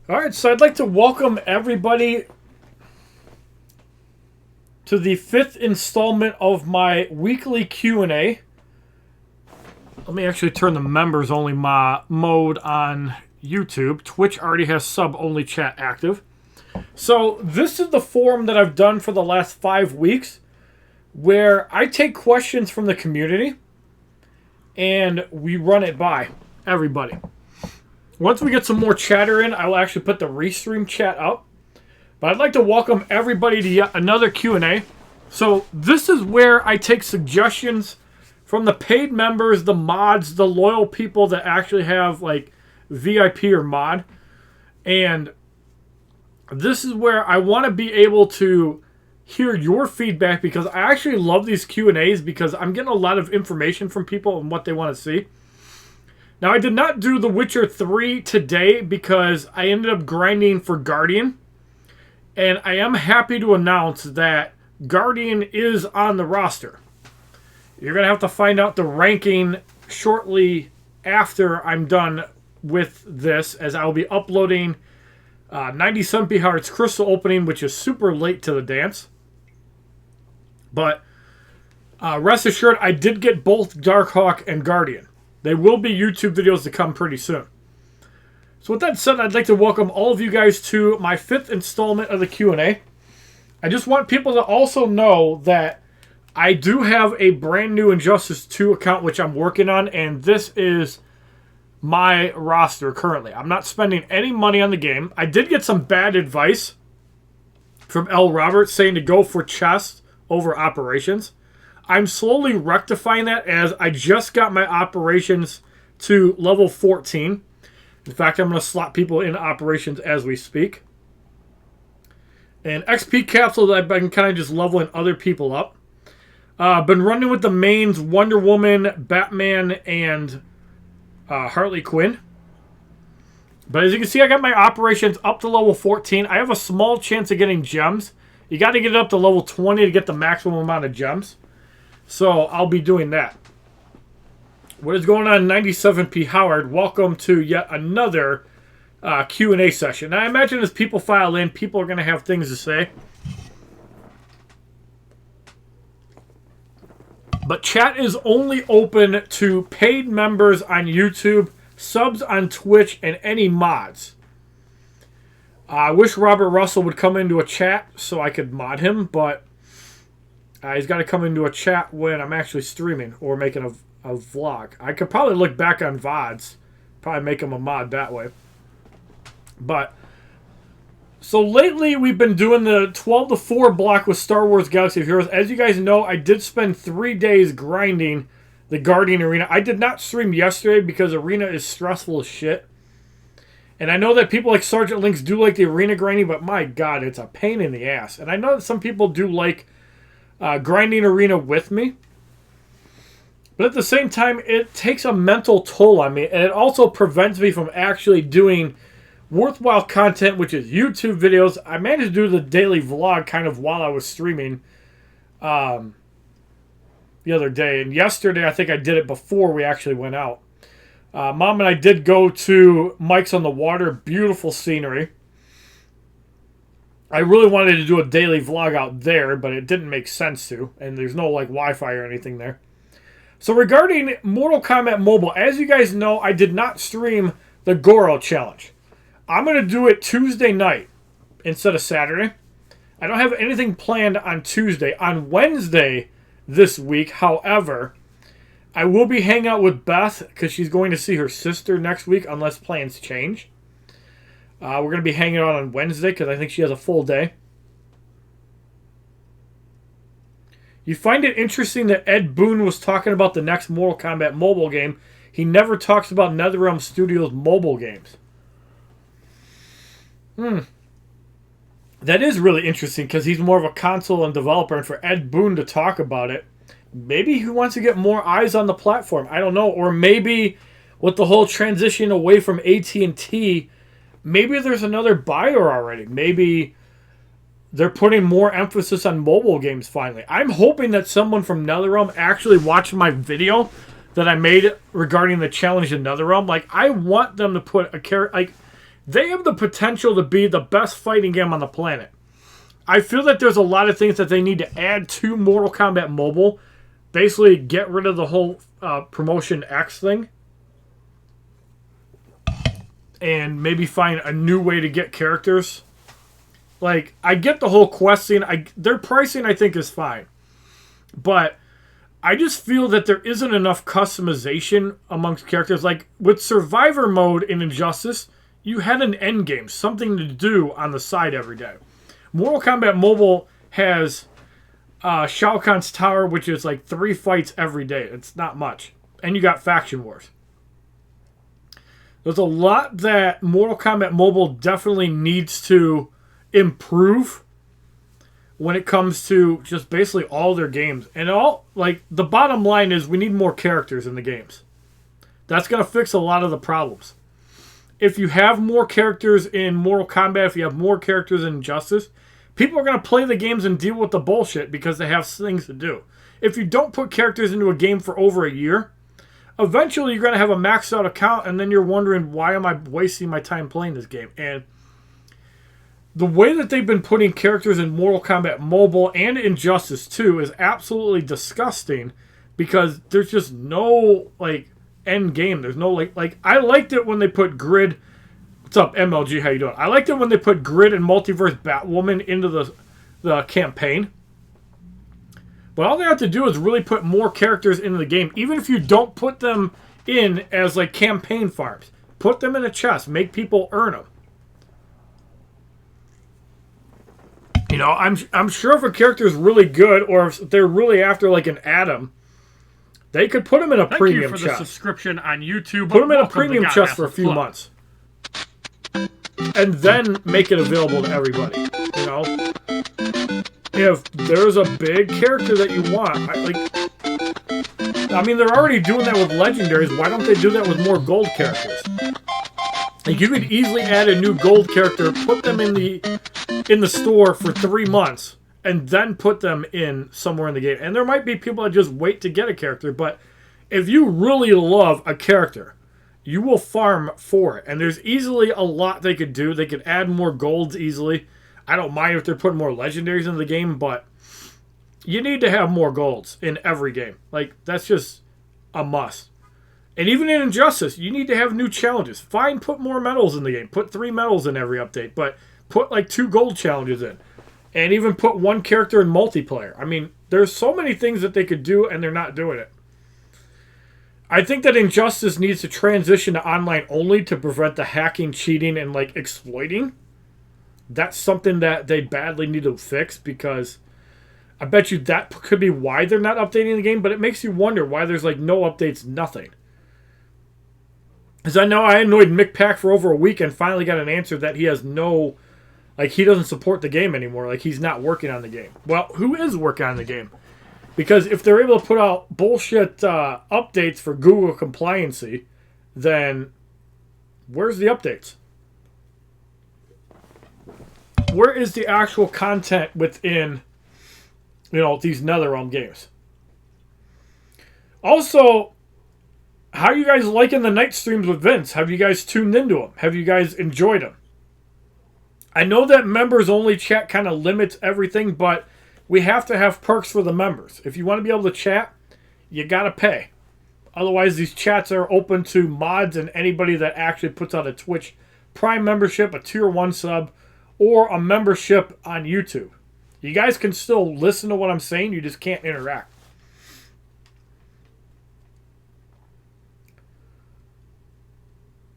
All right, so I'd like to welcome everybody to the 5th installment of my weekly Q&A. Let me actually turn the members-only mode on YouTube. Twitch already has sub-only chat active. So this is the forum that I've done for the last 5 weeks where I take questions from the community and we run it by everybody. Once we get some more chatter in, I will actually put the restream chat up. But I'd like to welcome everybody to yet another Q&A. So this is where I take suggestions from the paid members, the mods, the loyal people that actually have like VIP or mod. And this is where I want to be able to hear your feedback, because I actually love these Q&As because I'm getting a lot of information from people and what they want to see. Now, I did not do The Witcher 3 today because I ended up grinding for Guardian. And I am happy to announce that Guardian is on the roster. You're going to have to find out the ranking shortly after I'm done with this, as I will be uploading 97p Hearts Crystal Opening, which is super late to the dance. But rest assured, I did get both Darkhawk and Guardian. They will be YouTube videos to come pretty soon. So with that said, I'd like to welcome all of you guys to my 5th installment of the Q&A. I just want people to also know that I do have a brand new Injustice 2 account which I'm working on, and this is my roster currently. I'm not spending any money on the game. I did get some bad advice from L. Roberts saying to go for chest over operations. I'm slowly rectifying that as I just got my operations to level 14. In fact, I'm going to slot people in operations as we speak. And XP capsules, I've been kind of just leveling other people up. I've been running with the mains Wonder Woman, Batman, and Harley Quinn. But as you can see, I got my operations up to level 14. I have a small chance of getting gems. You got to get it up to level 20 to get the maximum amount of gems. So I'll be doing that. What is going on, 97p Howard? Welcome to yet another Q&A session. Now, I imagine as people file in, people are going to have things to say. But chat is only open to paid members on YouTube, subs on Twitch, and any mods. I wish Robert Russell would come into a chat so I could mod him, but he's got to come into a chat when I'm actually streaming or making a vlog. I could probably look back on VODs, probably make him a mod that way. But so lately we've been doing the 12 to 4 block with Star Wars Galaxy of Heroes. As you guys know, I did spend 3 days grinding the Guardian Arena. I did not stream yesterday because Arena is stressful as shit. And I know that people like Sergeant Lynx do like the Arena grinding, but my god, it's a pain in the ass. And I know that some people do like grinding Arena with me. But at the same time, it takes a mental toll on me. And it also prevents me from actually doing worthwhile content, which is YouTube videos. I managed to do the daily vlog kind of while I was streaming the other day. And yesterday, I think I did it before we actually went out. Mom and I did go to Mike's on the Water. Beautiful scenery. I really wanted to do a daily vlog out there, but it didn't make sense to. And there's no like Wi-Fi or anything there. So regarding Mortal Kombat Mobile, as you guys know, I did not stream the Goro Challenge. I'm going to do it Tuesday night instead of Saturday. I don't have anything planned on Tuesday. On Wednesday this week, however, I will be hanging out with Beth because she's going to see her sister next week unless plans change. We're going to be hanging out on Wednesday because I think she has a full day. You find it interesting that Ed Boon was talking about the next Mortal Kombat mobile game. He never talks about NetherRealm Studios mobile games. That is really interesting because he's more of a console and developer, and for Ed Boon to talk about it, maybe he wants to get more eyes on the platform. I don't know. Or maybe with the whole transition away from AT&T, maybe there's another buyer already. Maybe they're putting more emphasis on mobile games finally. I'm hoping that someone from NetherRealm actually watched my video that I made regarding the challenge in NetherRealm. Like, I want them to put a character... Like, they have the potential to be the best fighting game on the planet. I feel that there's a lot of things that they need to add to Mortal Kombat Mobile. Basically, get rid of the whole Promotion X thing. And maybe find a new way to get characters. Like, I get the whole quest scene. Their pricing, I think, is fine. But I just feel that there isn't enough customization amongst characters. Like, with Survivor mode in Injustice, you had an end game, something to do on the side every day. Mortal Kombat Mobile has Shao Kahn's Tower, which is like 3 fights every day. It's not much. And you got Faction Wars. There's a lot that Mortal Kombat Mobile definitely needs to improve when it comes to just basically all their games. And the bottom line is we need more characters in the games. That's going to fix a lot of the problems. If you have more characters in Mortal Kombat, if you have more characters in Injustice, people are going to play the games and deal with the bullshit because they have things to do. If you don't put characters into a game for over a year, eventually you're going to have a maxed out account, and then you're wondering, why am I wasting my time playing this game? And the way that they've been putting characters in Mortal Kombat Mobile and Injustice 2 is absolutely disgusting, because there's just no end game. There's no like I liked it when they put Grid. What's up, MLG? How you doing? I liked it when they put Grid and Multiverse Batwoman into the campaign. But all they have to do is really put more characters into the game, even if you don't put them in as campaign farms. Put them in a chest. Make people earn them. You know, I'm sure if a character is really good, or if they're really after an Adam, they could put him in a premium chest. Thank you for the subscription on YouTube. Put him in a premium chest for a few months. And then make it available to everybody. You know? If there's a big character that you want, I mean, they're already doing that with legendaries. Why don't they do that with more gold characters? You could easily add a new gold character, put them in the store for 3 months, and then put them in somewhere in the game. And there might be people that just wait to get a character, but if you really love a character, you will farm for it. And there's easily a lot they could do. They could add more golds easily. I don't mind if they're putting more legendaries into the game, but you need to have more golds in every game. That's just a must. And even in Injustice, you need to have new challenges. Fine, put more medals in the game. Put 3 medals in every update, but put 2 gold challenges in. And even put 1 character in multiplayer. I mean, there's so many things that they could do, and they're not doing it. I think that Injustice needs to transition to online only to prevent the hacking, cheating, and exploiting. That's something that they badly need to fix, because I bet you that could be why they're not updating the game, but it makes you wonder why there's no updates, nothing. Because I know I annoyed Mick Pack for over a week and finally got an answer that he has no, he doesn't support the game anymore. He's not working on the game. Well, who is working on the game? Because if they're able to put out bullshit updates for Google compliancy, then where's the updates? Where is the actual content within, these NetherRealm games? Also, how are you guys liking the night streams with Vince? Have you guys tuned into them? Have you guys enjoyed them? I know that members only chat kind of limits everything, but we have to have perks for the members. If you want to be able to chat, you got to pay. Otherwise, these chats are open to mods and anybody that actually puts out a Twitch Prime membership, a Tier 1 sub, or a membership on YouTube. You guys can still listen to what I'm saying, you just can't interact.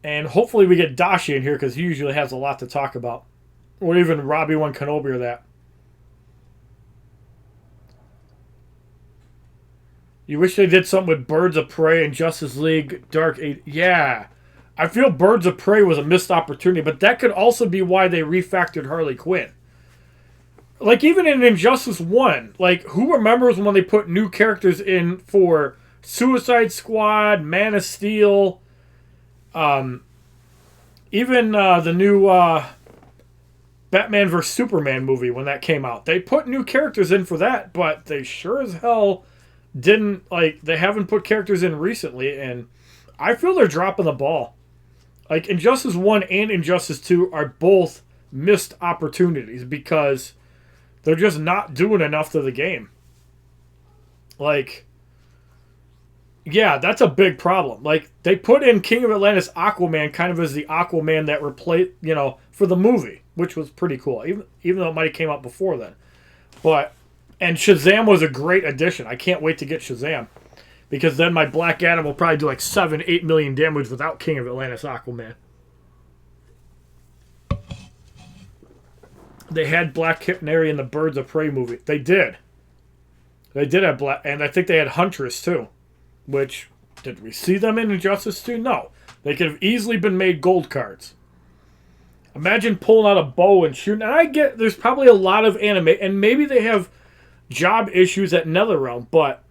And hopefully we get Dashi in here, because he usually has a lot to talk about. Or even Robbie One Kenobi or that. You wish they did something with Birds of Prey and Justice League Dark Age. Yeah. I feel Birds of Prey was a missed opportunity, but that could also be why they refactored Harley Quinn. Even in Injustice 1, who remembers when they put new characters in for Suicide Squad, Man of Steel, even the new Batman vs. Superman movie when that came out. They put new characters in for that, but they sure as hell didn't, they haven't put characters in recently, and I feel they're dropping the ball. Like, Injustice 1 and Injustice 2 are both missed opportunities because they're just not doing enough to the game. Like, yeah, that's a big problem. Like, they put in King of Atlantis Aquaman kind of as the Aquaman that replaced, for the movie, which was pretty cool, even though it might have came out before then. And Shazam was a great addition. I can't wait to get Shazam, because then my Black Adam will probably do like 7-8 million damage without King of Atlantis Aquaman. They had Black Canary in the Birds of Prey movie. They did. They did have Black, and I think they had Huntress too. Which, did we see them in Injustice 2? No. They could have easily been made gold cards. Imagine pulling out a bow and shooting. And I get there's probably a lot of anime, and maybe they have job issues at NetherRealm, but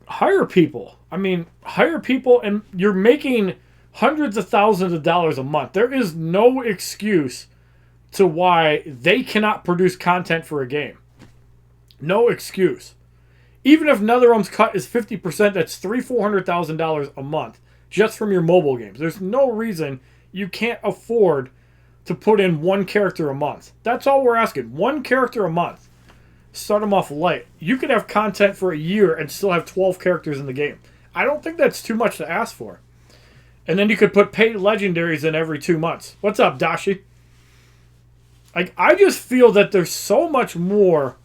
hire people. I mean, hire people, and you're making hundreds of thousands of dollars a month. There is no excuse to why they cannot produce content for a game. No excuse. Even if NetherRealm's cut is 50%, that's $300,000-$400,000 a month just from your mobile games. There's no reason you can't afford to put in one character a month. That's all we're asking. One character a month. Start them off light. You could have content for a year and still have 12 characters in the game. I don't think that's too much to ask for. And then you could put paid legendaries in every 2 months. What's up, Dashi? Like, I just feel that there's so much more,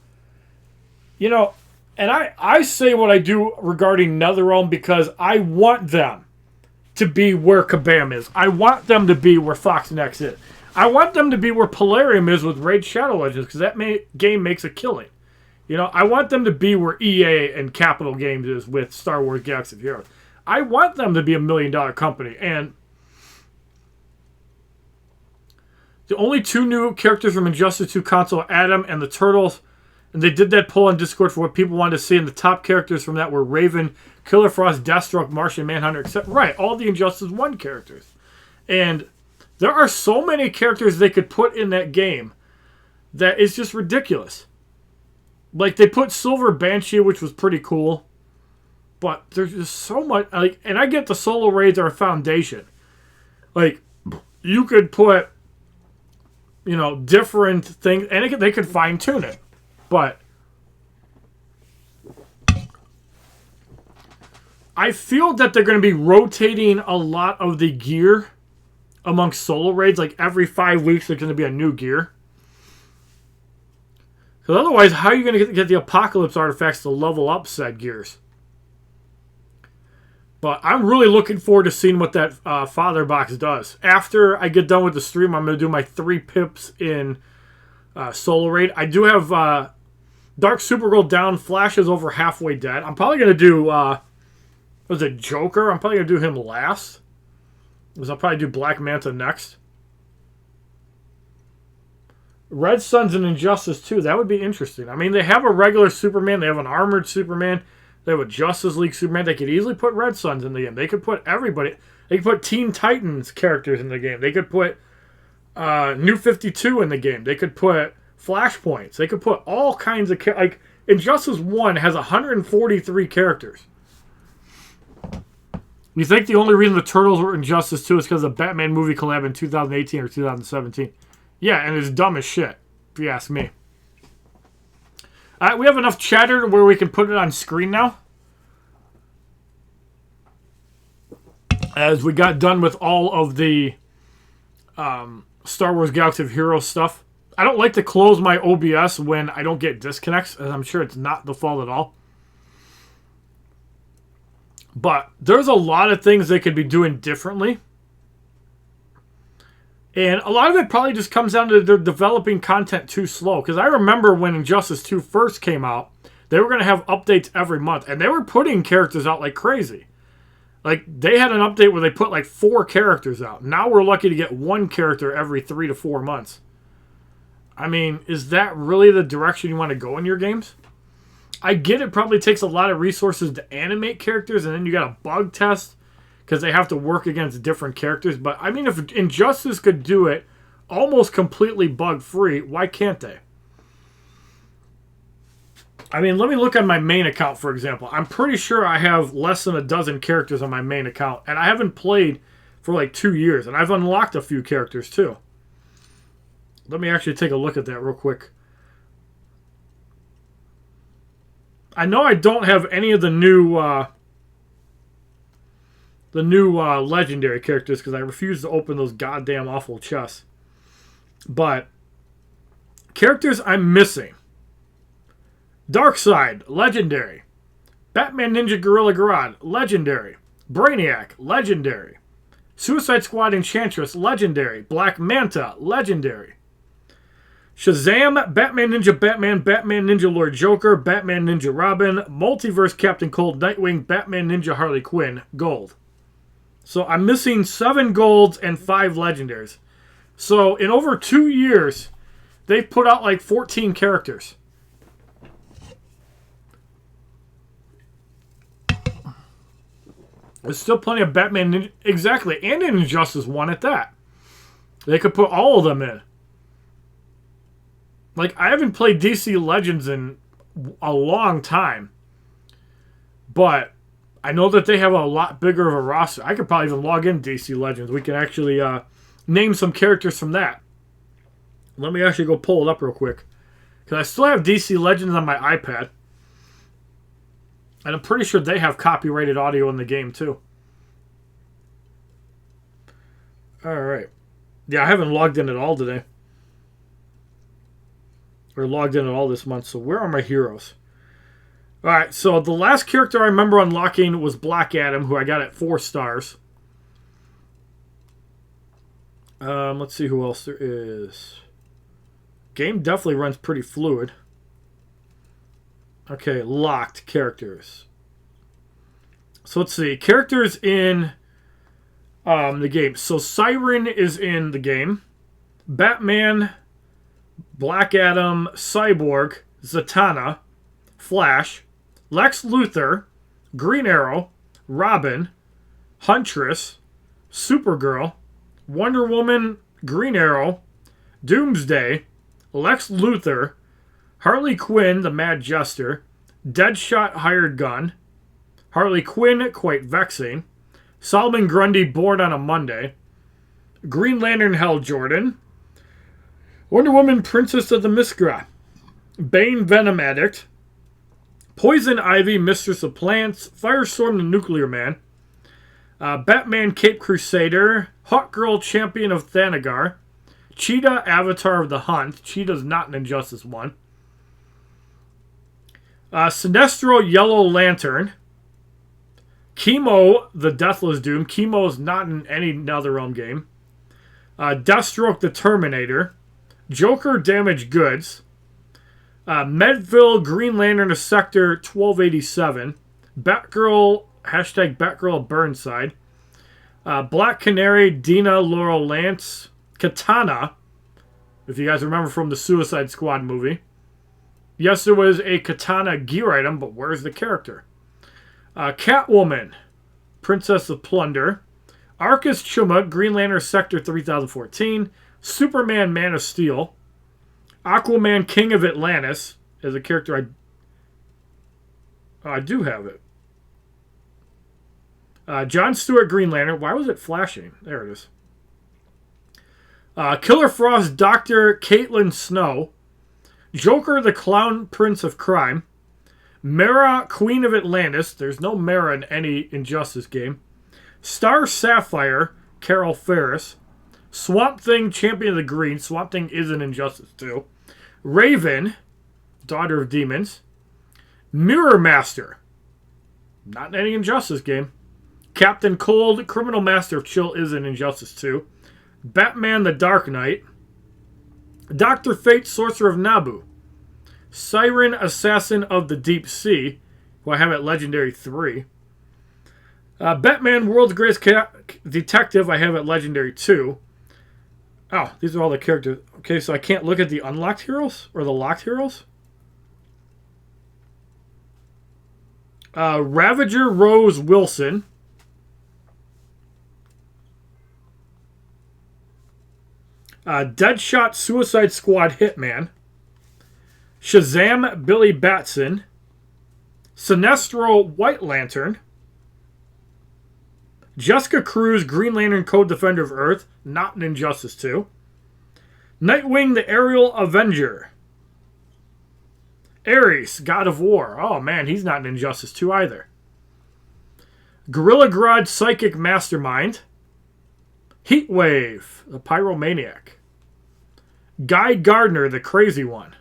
and I say what I do regarding NetherRealm because I want them to be where Kabam is. I want them to be where Fox Next is. I want them to be where Polarium is with Raid Shadow Legends, because that game makes a killing. I want them to be where EA and Capital Games is with Star Wars Galaxy of Heroes. I want them to be $1 million company. And the only 2 new characters from Injustice 2 console, Adam and the Turtles. And they did that poll on Discord for what people wanted to see, and the top characters from that were Raven, Killer Frost, Deathstroke, Martian Manhunter, etc. Right, all the Injustice 1 characters. And there are so many characters they could put in that game that is just ridiculous. Like, they put Silver Banshee, which was pretty cool. But there's just so much, and I get the solo raids are a foundation. Like, you could put, different things, and they could fine-tune it. But I feel that they're going to be rotating a lot of the gear amongst solo raids. Like, every 5 weeks there's going to be a new gear. Because otherwise, how are you going to get the Apocalypse artifacts to level up said gears? But I'm really looking forward to seeing what that Father Box does. After I get done with the stream, I'm going to do my 3 pips in solo raid. I do have Dark Supergirl down. Flash is over halfway dead. I'm probably going to do, was it Joker? I'm probably going to do him last. Because I'll probably do Black Manta next. Red Sun's an Injustice 2. That would be interesting. I mean, they have a regular Superman. They have an armored Superman. They have a Justice League Superman. They could easily put Red Suns in the game. They could put everybody. They could put Teen Titans characters in the game. They could put New 52 in the game. They could put Flashpoints. They could put all kinds of... Like, Injustice 1 has 143 characters. You think the only reason the Turtles were in Injustice 2 is because of the Batman movie collab in 2018 or 2017? Yeah, and it's dumb as shit, if you ask me. We have enough chatter to where we can put it on screen now. As we got done with all of the Star Wars Galaxy of Heroes stuff. I don't like to close my OBS when I don't get disconnects, as I'm sure it's not the fault at all. But there's a lot of things they could be doing differently. And a lot of it probably just comes down to they're developing content too slow. Because I remember when Injustice 2 first came out, they were going to have updates every month. And they were putting characters out like crazy. Like, they had an update where they put like 4 characters out. Now we're lucky to get 1 character every 3 to 4 months. I mean, is that really the direction you want to go in your games? I get it probably takes a lot of resources to animate characters, and then you got to bug test because they have to work against different characters. But, I mean, if Injustice could do it almost completely bug-free, why can't they? I mean, let me look on my main account, for example. I'm pretty sure I have less than a dozen characters on my main account, and I haven't played for like 2 years. And I've unlocked a few characters too. Let me actually take a look at that real quick. I know I don't have any of the new legendary characters because I refuse to open those goddamn awful chests. But characters I'm missing. Darkseid, legendary. Batman Ninja Gorilla Grodd, legendary. Brainiac, legendary. Suicide Squad Enchantress, legendary. Black Manta, legendary. Shazam, Batman Ninja Batman, Batman Ninja Lord Joker, Batman Ninja Robin, Multiverse Captain Cold Nightwing, Batman Ninja Harley Quinn, gold. So I'm missing 7 golds and 5 legendaries. So in over 2 years, they've put out like 14 characters. There's still plenty of Batman Ninja. Exactly. And an Injustice 1 at that. They could put all of them in. Like, I haven't played DC Legends in a long time. But I know that they have a lot bigger of a roster. I could probably even log in DC Legends. We can actually name some characters from that. Let me actually go pull it up real quick. Because I still have DC Legends on my iPad. And I'm pretty sure they have copyrighted audio in the game, too. Alright. Yeah, I haven't logged in at all today. Or logged in at all this month. So where are my heroes? Alright, so the last character I remember unlocking was Black Adam, who I got at 4 stars. Let's see who else there is. Game definitely runs pretty fluid. Okay, locked characters. So let's see. Characters in the game. So Siren is in the game. Batman, Black Adam, Cyborg, Zatanna, Flash, Lex Luthor, Green Arrow, Robin, Huntress, Supergirl, Wonder Woman, Green Arrow, Doomsday, Lex Luthor, Harley Quinn, the Mad Jester, Deadshot Hired Gun, Harley Quinn, Quite Vexing, Solomon Grundy, Born on a Monday, Green Lantern, Hal Jordan, Wonder Woman, Princess of the Mistgra, Bane, Venom Addict, Poison Ivy, Mistress of Plants, Firestorm, the Nuclear Man, Batman, Cape Crusader, Hawkgirl, Champion of Thanagar, Cheetah, Avatar of the Hunt. Cheetah's not an Injustice 1. Sinestro, Yellow Lantern. Chemo, the Deathless Doom. Chemo is not in any NetherRealm game. Deathstroke, the Terminator. Joker, Damaged Goods. Medville, Green Lantern of Sector 1287. Batgirl, hashtag Batgirl Burnside. Black Canary, Dina Laurel Lance. Katana, if you guys remember from the Suicide Squad movie. Yes, there was a Katana gear item, but where's the character? Catwoman, Princess of Plunder. Arcus Chuma, Green Lantern Sector 3014. Superman, Man of Steel. Aquaman, King of Atlantis, is a character I do have it. John Stewart, Green Lantern. Why was it flashing? There it is. Killer Frost, Dr. Caitlin Snow. Joker, the Clown Prince of Crime. Mara, Queen of Atlantis. There's no Mara in any Injustice game. Star Sapphire, Carol Ferris. Swamp Thing, Champion of the Green. Swamp Thing is an Injustice too. Raven, Daughter of Demons. Mirror Master. Not in any Injustice game. Captain Cold, Criminal Master of Chill is an Injustice 2. Batman the Dark Knight. Dr. Fate, Sorcerer of Naboo. Siren, Assassin of the Deep Sea, who I have at Legendary 3. Batman, World's Greatest Detective, I have at Legendary 2. Oh, these are all the characters. Okay, so I can't look at the unlocked heroes? Or the locked heroes? Ravager, Rose Wilson. Deadshot, Suicide Squad Hitman. Shazam, Billy Batson. Sinestro, White Lantern. Jessica Cruz, Green Lantern Co-Defender of Earth, not in Injustice 2. Nightwing, the Aerial Avenger. Ares, God of War. Oh man, he's not in Injustice 2 either. Gorilla Grodd, Psychic Mastermind. Heatwave, the Pyromaniac. Guy Gardner, the Crazy One.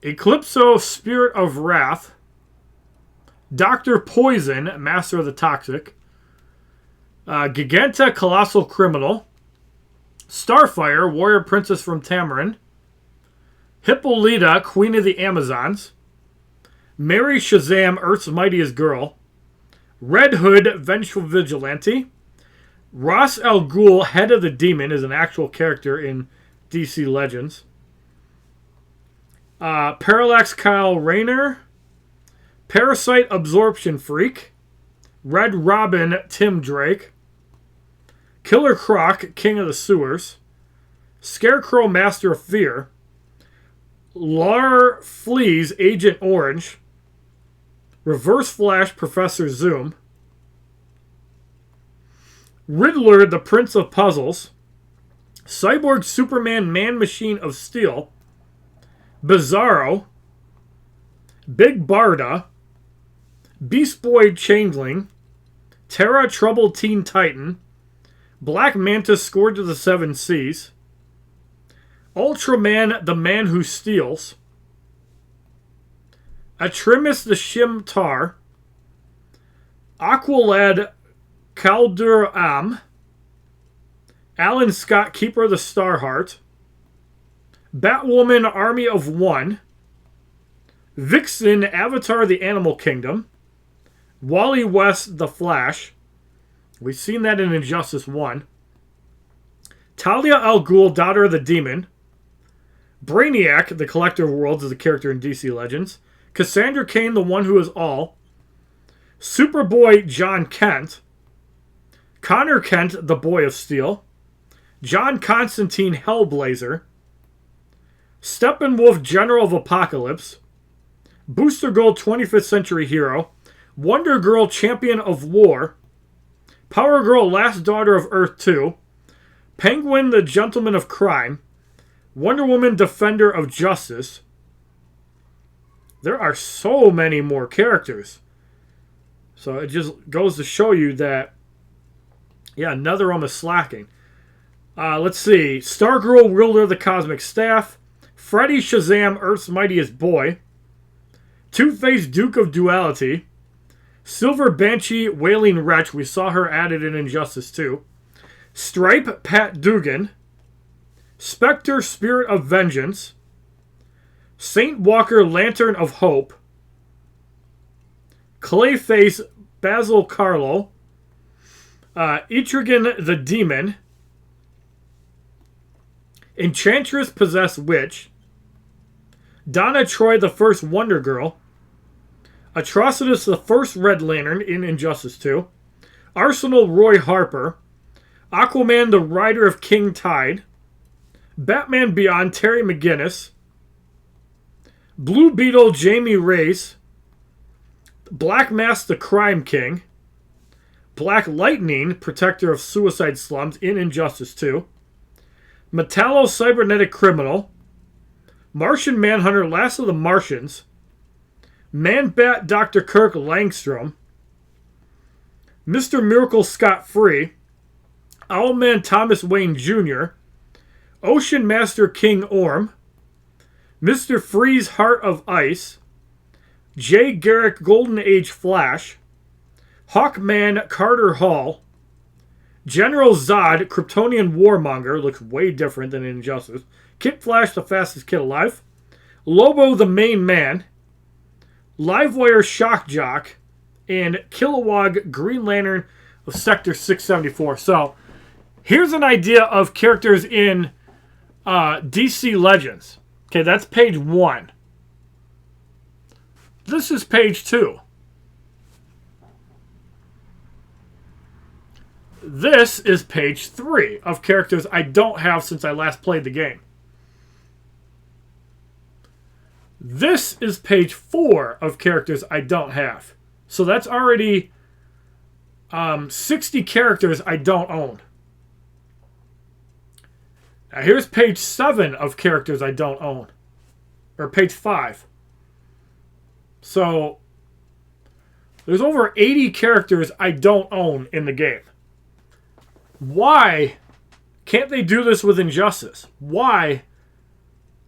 Eclipso, Spirit of Wrath. Dr. Poison, Master of the Toxic. Giganta, Colossal Criminal. Starfire, Warrior Princess from Tamarin. Hippolyta, Queen of the Amazons. Mary Shazam, Earth's Mightiest Girl. Red Hood, Vengeful Vigilante. Ra's al Ghul, Head of the Demon, is an actual character in DC Legends. Parallax Kyle Rayner. Parasite, Absorption Freak. Red Robin, Tim Drake. Killer Croc, King of the Sewers. Scarecrow, Master of Fear. Lar Fleas, Agent Orange. Reverse Flash, Professor Zoom. Riddler, the Prince of Puzzles. Cyborg Superman, Man Machine of Steel. Bizarro. Big Barda. Beast Boy Changeling. Terra, Troubled Teen Titan. Black Manta, Scourge of the Seven Seas. Ultraman, the Man Who Steals. Atrimus, the Shimtar. Aqualad, Kaldur Am. Alan Scott, Keeper of the Starheart. Batwoman, Army of One. Vixen, Avatar, the Animal Kingdom. Wally West, the Flash. We've seen that in Injustice 1. Talia al Ghul, Daughter of the Demon. Brainiac, the Collector of Worlds, is a character in DC Legends. Cassandra Cain, the One Who Is All. Superboy, John Kent. Connor Kent, the Boy of Steel. John Constantine, Hellblazer. Steppenwolf, General of Apocalypse. Booster Gold, 25th Century Hero. Wonder Girl, Champion of War. Power Girl, Last Daughter of Earth 2. Penguin, the Gentleman of Crime. Wonder Woman, Defender of Justice. There are so many more characters. So it just goes to show you that, yeah, NetherRealm is slacking. Let's see. Stargirl, Wielder of the Cosmic Staff. Freddy Shazam, Earth's Mightiest Boy. Two-Face, Duke of Duality. Silver Banshee, Wailing Wretch. We saw her added in Injustice 2. Stripe, Pat Dugan. Spectre, Spirit of Vengeance. Saint Walker, Lantern of Hope. Clayface, Basil Carlo. Etrigan the Demon. Enchantress, Possessed Witch. Donna Troy, the First Wonder Girl. Atrocitus, the First Red Lantern in Injustice 2. Arsenal, Roy Harper. Aquaman, the Rider of King Tide. Batman Beyond, Terry McGinnis. Blue Beetle, Jamie Race. Black Mask, the Crime King. Black Lightning, Protector of Suicide Slums in Injustice 2. Metallo, Cybernetic Criminal. Martian Manhunter, Last of the Martians. Man-Bat, Dr. Kirk Langstrom. Mr. Miracle, Scott Free. Owlman, Thomas Wayne Jr. Ocean Master, King Orm. Mr. Freeze, Heart of Ice. Jay Garrick, Golden Age Flash. Hawkman, Carter Hall. General Zod, Kryptonian Warmonger, looks way different than in Injustice. Kid Flash, the fastest kid alive. Lobo, the Main Man. Livewire, Shock Jock. And Kilowog, Green Lantern of Sector 674. So, here's an idea of characters in DC Legends. Okay, that's page 1. This is page 2. This is page 3 of characters I don't have since I last played the game. This is page 4 of characters I don't have. So that's already 60 characters I don't own. Now here's page 7 of characters I don't own. Or page 5. So there's over 80 characters I don't own in the game. Why can't they do this with Injustice? Why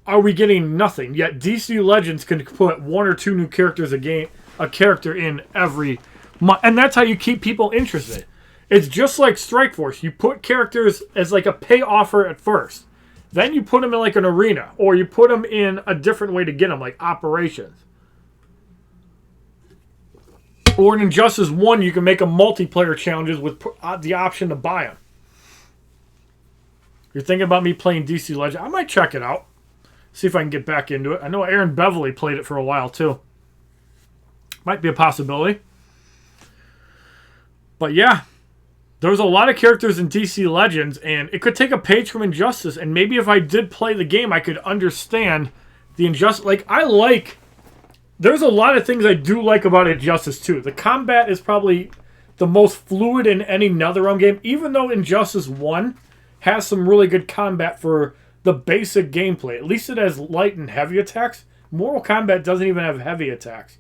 are we getting nothing? Yet DC Legends can put 1 or 2 new characters a character in every month. And that's how you keep people interested. It's just like Strikeforce. You put characters as like a pay offer at first. Then you put them in like an arena. Or you put them in a different way to get them, like operations. Or in Injustice 1, you can make a multiplayer challenges with the option to buy them. You're thinking about me playing DC Legend? I might check it out. See if I can get back into it. I know Aaron Beverly played it for a while, too. Might be a possibility. But yeah, there's a lot of characters in DC Legends, and it could take a page from Injustice, and maybe if I did play the game, I could understand the Injustice. There's a lot of things I do like about Injustice 2. The combat is probably the most fluid in any NetherRealm game, even though Injustice 1 has some really good combat for the basic gameplay. At least it has light and heavy attacks. Mortal Kombat doesn't even have heavy attacks.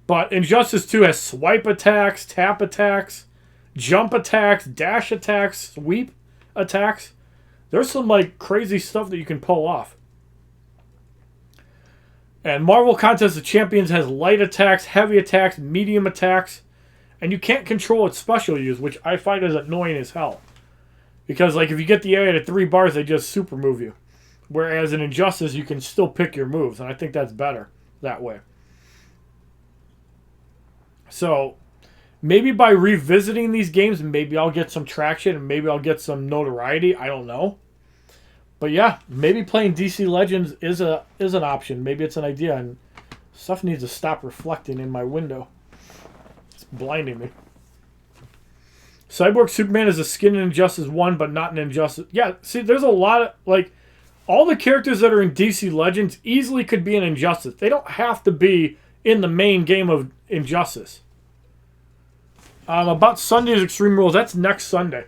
But Injustice 2 has swipe attacks, tap attacks, jump attacks, dash attacks, sweep attacks. There's some crazy stuff that you can pull off. And Marvel Contest of Champions has light attacks, heavy attacks, medium attacks. And you can't control its special use, which I find is annoying as hell. Because if you get the area to 3 bars, they just super move you. Whereas in Injustice, you can still pick your moves. And I think that's better that way. So, maybe by revisiting these games, maybe I'll get some traction and maybe I'll get some notoriety. I don't know. But yeah, maybe playing DC Legends is an option. Maybe it's an idea. And stuff needs to stop reflecting in my window. It's blinding me. Cyborg Superman is a skin in Injustice 1, but not in Injustice. Yeah, see, there's a lot of, all the characters that are in DC Legends easily could be in Injustice. They don't have to be in the main game of Injustice. About Sunday's Extreme Rules, that's next Sunday.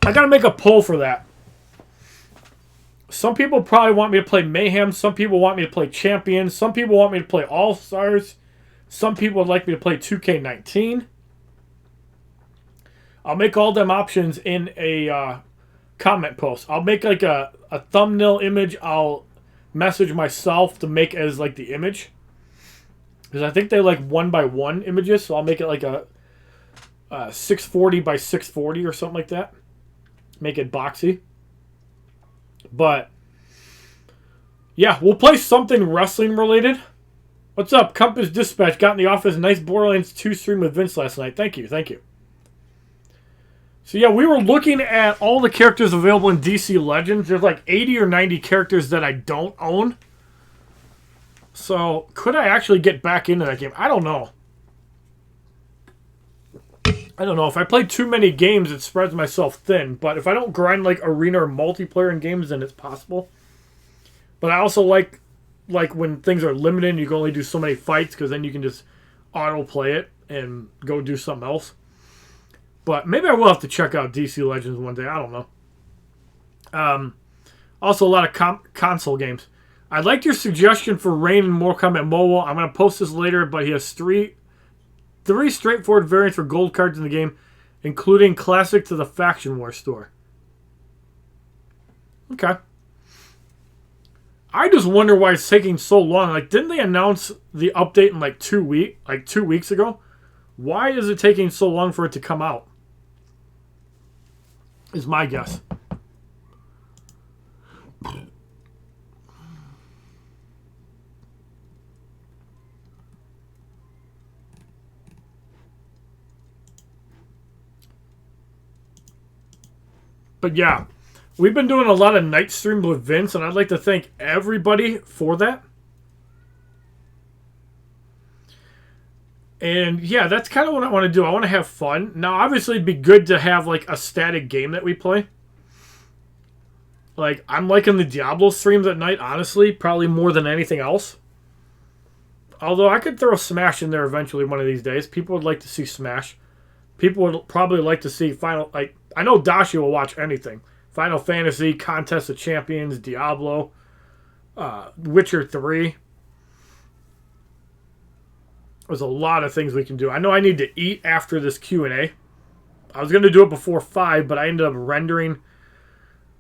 I gotta make a poll for that. Some people probably want me to play Mayhem. Some people want me to play Champions. Some people want me to play All-Stars. Some people would like me to play 2K19. I'll make all them options in a comment post. I'll make a thumbnail image. I'll message myself to make as the image. Because I think they're 1x1 images. So I'll make it a 640 by 640 or something like that. Make it boxy. But yeah, we'll play something wrestling related. What's up? Compass Dispatch got in the office. Nice Borderlands 2 stream with Vince last night. Thank you. Thank you. So yeah, we were looking at all the characters available in DC Legends. There's 80 or 90 characters that I don't own. So could I actually get back into that game? I don't know. I don't know. If I play too many games, it spreads myself thin. But if I don't grind arena or multiplayer in games, then it's possible. But I also like when things are limited and you can only do so many fights, because then you can just auto-play it and go do something else. But maybe I will have to check out DC Legends one day. I don't know. Also, a lot of console games. I liked your suggestion for Rain and Mortal Kombat Mobile. I'm going to post this later, but he has three straightforward variants for gold cards in the game, including classic to the Faction War store. Okay. I just wonder why it's taking so long. Didn't they announce the update in 2 weeks ago? Why is it taking so long for it to come out? Is my guess. But yeah, we've been doing a lot of night streams with Vince, and I'd like to thank everybody for that. And yeah, that's kind of what I want to do. I want to have fun. Now, obviously, it'd be good to have a static game that we play. I'm liking the Diablo streams at night, honestly, probably more than anything else. Although I could throw Smash in there eventually one of these days. People would like to see Smash. People would probably like to see Final... Like, I know Dashi will watch anything. Final Fantasy, Contest of Champions, Diablo, Witcher 3. There's a lot of things we can do. I know I need to eat after this Q&A. I was going to do it before 5, but I ended up rendering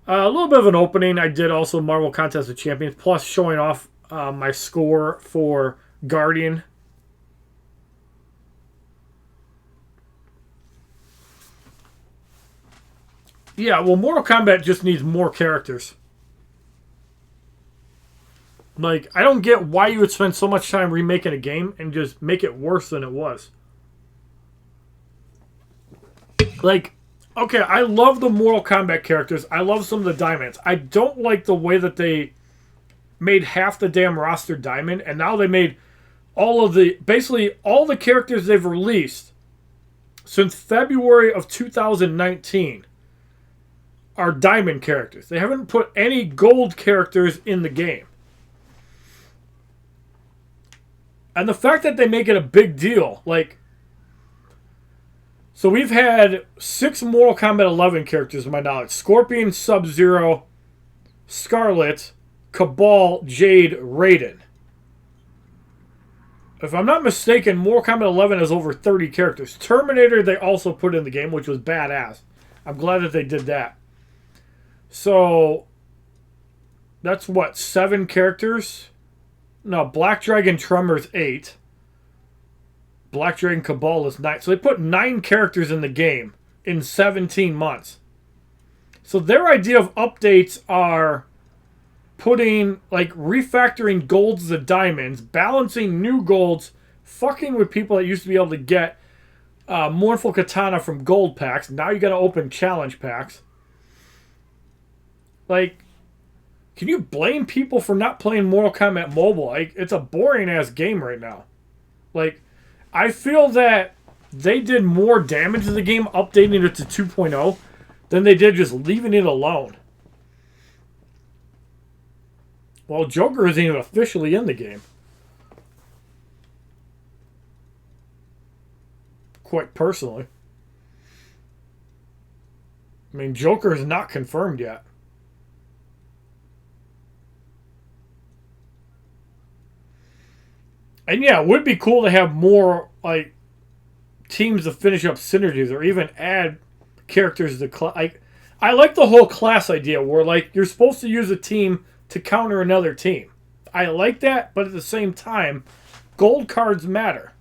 a little bit of an opening. I did also Marvel Contest of Champions, plus showing off my score for Guardian. Yeah, well, Mortal Kombat just needs more characters. Like, I don't get why you would spend so much time remaking a game and just make it worse than it was. Like, okay, I love the Mortal Kombat characters. I love some of the diamonds. I don't like the way that they made half the damn roster diamond, and now they made all of the... Basically, all the characters they've released since February of 2019 are diamond characters. They haven't put any gold characters in the game. And the fact that they make it a big deal, like... So we've had 6 Mortal Kombat 11 characters, to my knowledge. Scorpion, Sub-Zero, Scarlet, Cabal, Jade, Raiden. If I'm not mistaken, Mortal Kombat 11 has over 30 characters. Terminator they also put in the game, which was badass. I'm glad that they did that. So, that's what, 7 characters? No, Black Dragon Tremor's 8. Black Dragon Cabal is 9. So they put 9 characters in the game in 17 months. So their idea of updates are putting, like, refactoring golds to diamonds, balancing new golds, fucking with people that used to be able to get Mournful Katana from gold packs. Now you gotta open challenge packs. Like, can you blame people for not playing Mortal Kombat Mobile? Like, it's a boring-ass game right now. Like, I feel that they did more damage to the game updating it to 2.0 than they did just leaving it alone. Well, Joker isn't even officially in the game. Quite personally. I mean, Joker is not confirmed yet. And yeah, it would be cool to have more, like, teams to finish up synergies or even add characters to class. I like the whole class idea where, like, you're supposed to use a team to counter another team. I like that, but at the same time, gold cards matter.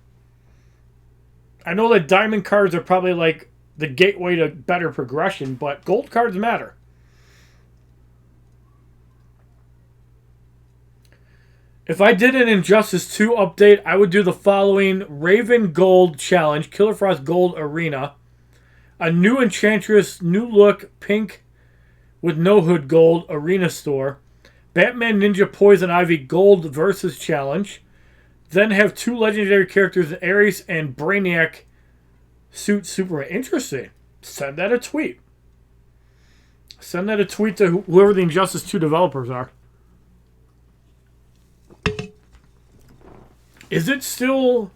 I know that diamond cards are probably, like, the gateway to better progression, but gold cards matter. If I did an Injustice 2 update, I would do the following: Raven Gold Challenge, Killer Frost Gold Arena, a new Enchantress, new look, pink with no hood gold Arena Store, Batman Ninja Poison Ivy Gold Versus Challenge, then have 2 legendary characters, Ares and Brainiac Suit Superman. Interesting. Send that a tweet. Send that a tweet to whoever the Injustice 2 developers are. Is it still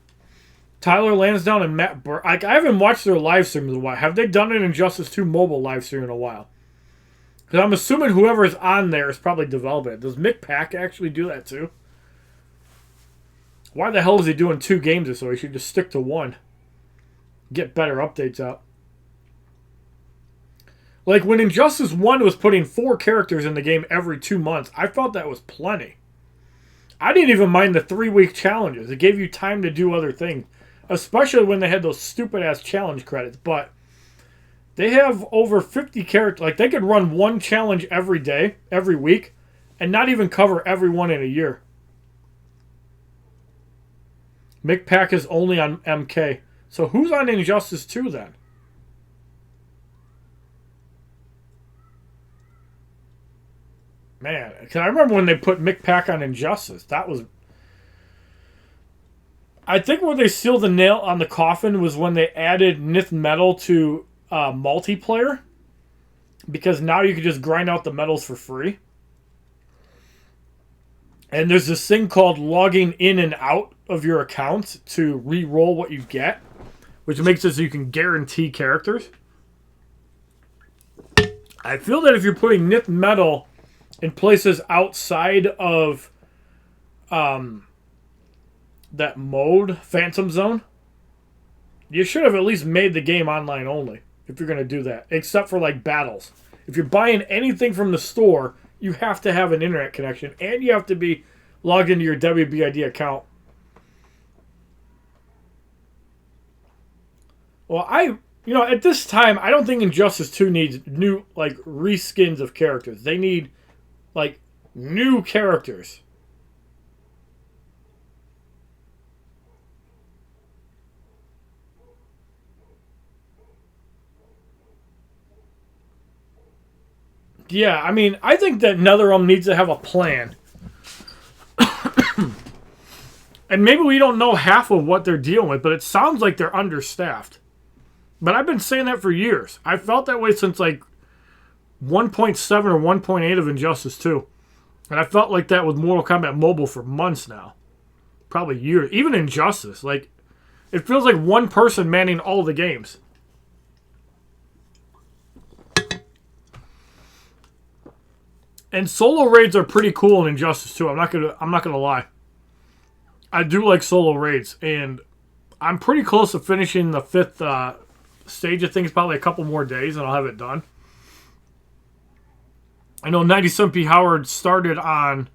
Tyler Lansdowne and Matt Burke? I haven't watched their live stream in a while. Have they done an Injustice 2 mobile live stream in a while? Because I'm assuming whoever is on there is probably developing it. Does Mick Pack actually do that too? Why the hell is he doing 2 games or so? He should just stick to 1. Get better updates out. Like when Injustice 1 was putting 4 characters in the game every 2 months, I felt that was plenty. I didn't even mind the 3-week challenges. It gave you time to do other things. Especially when they had those stupid-ass challenge credits. But they have over 50 characters. Like, they could run 1 challenge every day, every week, and not even cover every one in a year. Mick Pack is only on MK. So who's on Injustice 2 then? Man, because I remember when they put Mick Pack on Injustice. That was... I think where they sealed the nail on the coffin was when they added Nith Metal to multiplayer. Because now you can just grind out the medals for free. And there's this thing called logging in and out of your account to re-roll what you get, which makes it so you can guarantee characters. I feel that if you're putting Nith Metal in places outside of that mode, Phantom Zone, you should have at least made the game online only if you're going to do that, except for like battles. If you're buying anything from the store, you have to have an internet connection and you have to be logged into your WBID account. Well, at this time, I don't think Injustice 2 needs new, like, reskins of characters. They need, like, new characters. Yeah, I mean, I think that NetherRealm needs to have a plan. And maybe we don't know half of what they're dealing with, but it sounds like they're understaffed. But I've been saying that for years. I felt that way since like 1.7 or 1.8 of Injustice 2. And I felt like that with Mortal Kombat Mobile for months now. Probably years. Even Injustice. Like, it feels like one person manning all the games. And solo raids are pretty cool in Injustice 2. I'm not gonna lie. I do like solo raids, and I'm pretty close to finishing the 5th stage. I think it's probably a couple more days, and I'll have it done. I know 97P Howard started on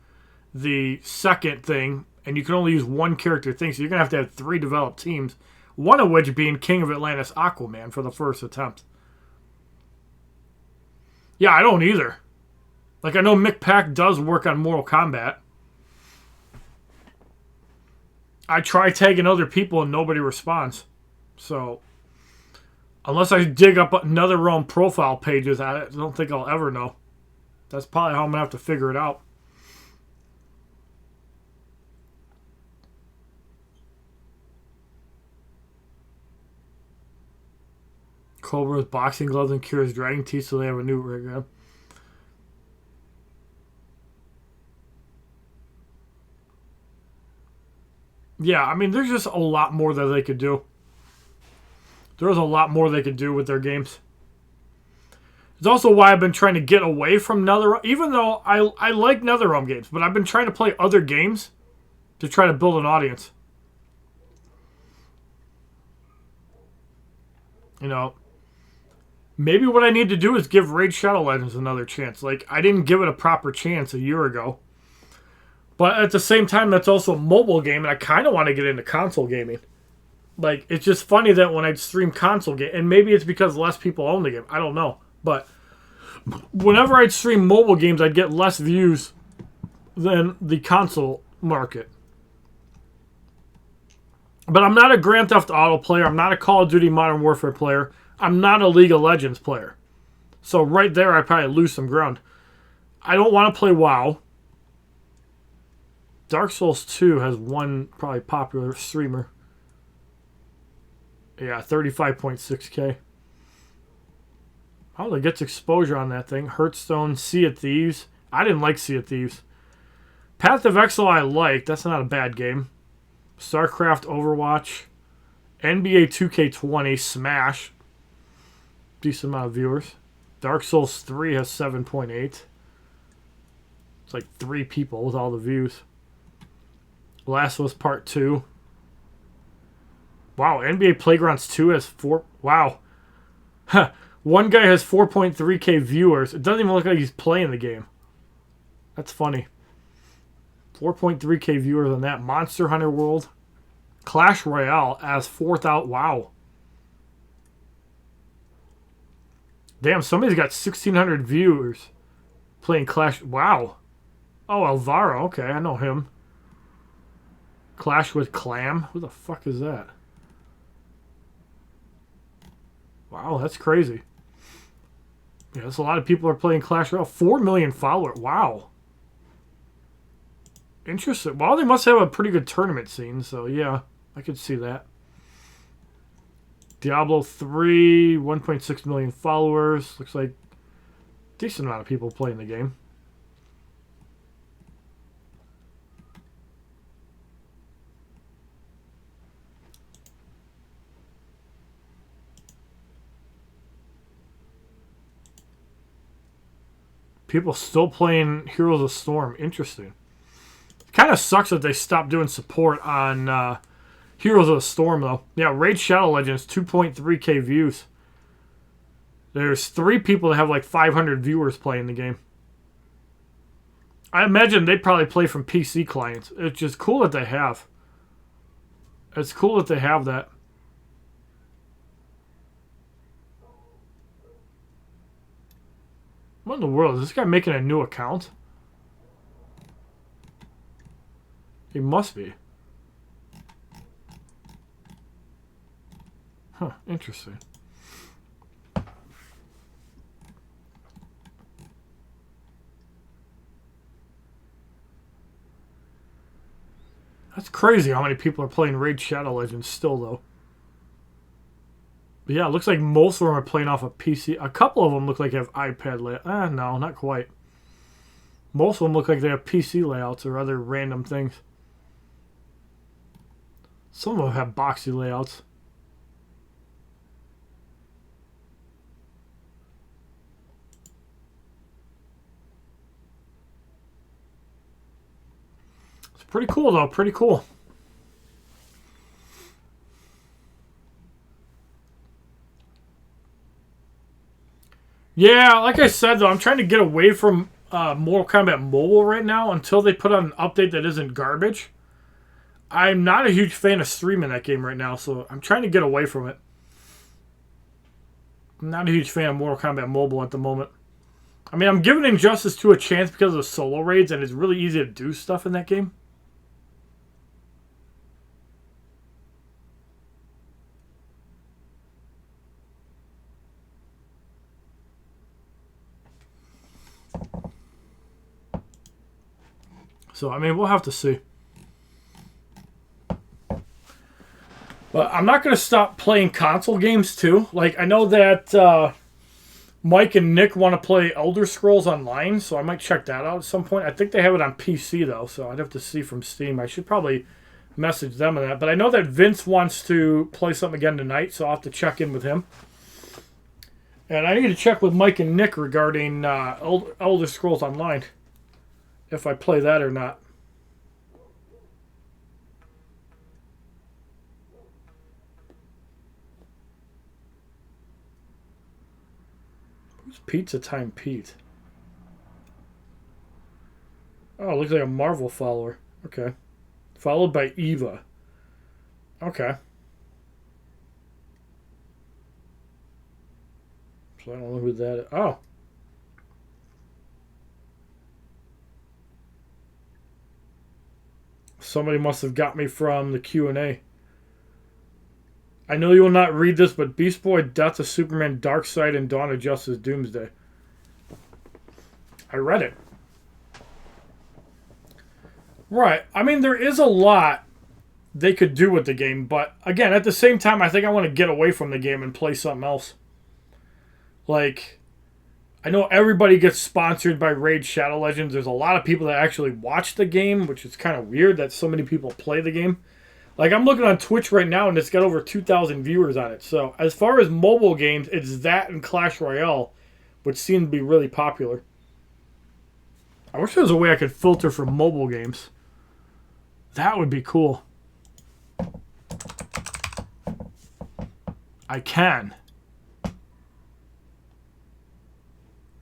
the 2nd thing, and you can only use one character thing, so you're going to have 3 developed teams, one of which being King of Atlantis Aquaman for the first attempt. Yeah, I don't either. Like, I know Mick Pack does work on Mortal Kombat. I try tagging other people and nobody responds. So, unless I dig up NetherRealm profile pages, I don't think I'll ever know. That's probably how I'm going to have to figure it out. Cobra's boxing gloves and Kira's dragon teeth, so they have a new rig. Yeah, I mean, there's just a lot more that they could do. There's a lot more they could do with their games. It's also why I've been trying to get away from NetherRealm, even though I like NetherRealm games, but I've been trying to play other games to try to build an audience. You know, maybe what I need to do is give Raid Shadow Legends another chance. Like, I didn't give it a proper chance a year ago. But at the same time, that's also a mobile game, and I kind of want to get into console gaming. Like, it's just funny that when I stream console game, and maybe it's because less people own the game. I don't know. But whenever I'd stream mobile games, I'd get less views than the console market. But I'm not a Grand Theft Auto player. I'm not a Call of Duty Modern Warfare player. I'm not a League of Legends player. So right there, I probably lose some ground. I don't want to play WoW. Dark Souls 2 has one probably popular streamer. Yeah, 35.6K. Oh, it gets exposure on that thing. Hearthstone, Sea of Thieves. I didn't like Sea of Thieves. Path of Exile I liked. That's not a bad game. StarCraft, Overwatch. NBA 2K20, Smash. Decent amount of viewers. Dark Souls 3 has 7.8. It's like 3 people with all the views. Last of Us Part 2. Wow, NBA Playgrounds 2 has 4... Wow. Huh. One guy has 4.3k viewers. It doesn't even look like he's playing the game. That's funny. 4.3k viewers on that. Monster Hunter World. Clash Royale has 4,000... Wow. Damn, somebody's got 1,600 viewers playing Clash... Wow. Oh, Alvaro. Okay, I know him. Clash with Clam? Who the fuck is that? Wow, that's crazy. Yeah, there's a lot of people are playing Clash Royale. 4 million followers. Wow. Interesting. Well, they must have a pretty good tournament scene, so yeah, I could see that. Diablo 3, 1.6 million followers. Looks like a decent amount of people playing the game. People still playing Heroes of Storm. Interesting. Kind of sucks that they stopped doing support on Heroes of the Storm, though. Yeah, Raid Shadow Legends, 2.3k views. There's 3 people that have like 500 viewers playing the game. I imagine they probably play from PC clients. It's just cool that they have. It's cool that they have that. What in the world? Is this guy making a new account? He must be. Huh, interesting. That's crazy how many people are playing Raid Shadow Legends still, though. But yeah, it looks like most of them are playing off a PC. A couple of them look like they have iPad layout. No, not quite. Most of them look like they have PC layouts or other random things. Some of them have boxy layouts. It's pretty cool, though. Pretty cool. Yeah, like I said, though, I'm trying to get away from Mortal Kombat Mobile right now until they put out an update that isn't garbage. I'm not a huge fan of streaming that game right now, so I'm trying to get away from it. I'm not a huge fan of Mortal Kombat Mobile at the moment. I mean, I'm giving Injustice 2 a chance because of the solo raids, and it's really easy to do stuff in that game. So, I mean, we'll have to see. But I'm not going to stop playing console games, too. Like, I know that Mike and Nick want to play Elder Scrolls Online, so I might check that out at some point. I think they have it on PC, though, so I'd have to see from Steam. I should probably message them on that. But I know that Vince wants to play something again tonight, so I'll have to check in with him. And I need to check with Mike and Nick regarding Elder Scrolls Online, if I play that or not. Who's Pizza Time Pete? Oh, looks like a Marvel follower. Okay. Followed by Eva. Okay. So I don't know who that is. Oh. Somebody must have got me from the Q&A. I know you will not read this, but Beast Boy, Death of Superman, Darkseid, and Dawn of Justice, Doomsday. I read it. Right. I mean, there is a lot they could do with the game, but again, at the same time, I think I want to get away from the game and play something else. Like, I know everybody gets sponsored by Raid Shadow Legends. There's a lot of people that actually watch the game, which is kind of weird that so many people play the game. Like, I'm looking on Twitch right now, and it's got over 2,000 viewers on it. So, as far as mobile games, it's that and Clash Royale, which seem to be really popular. I wish there was a way I could filter for mobile games. That would be cool. I can.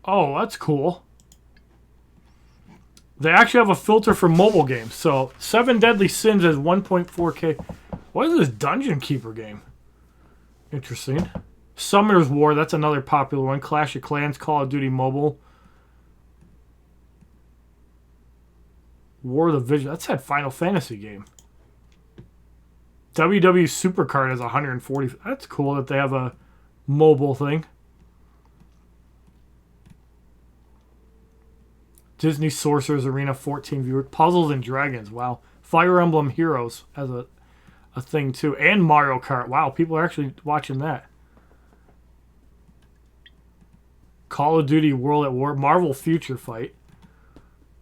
Oh, that's cool. They actually have a filter for mobile games. So, 7 Deadly Sins has 1.4k. What is this Dungeon Keeper game? Interesting. Summoner's War, that's another popular one. Clash of Clans, Call of Duty Mobile. War of the Vision. That's that Final Fantasy game. WW Supercard has 140. That's cool that they have a mobile thing. Disney Sorcerer's Arena, 14 viewers. Puzzles and Dragons, wow. Fire Emblem Heroes has a thing too. And Mario Kart. Wow, people are actually watching that. Call of Duty World at War. Marvel Future Fight.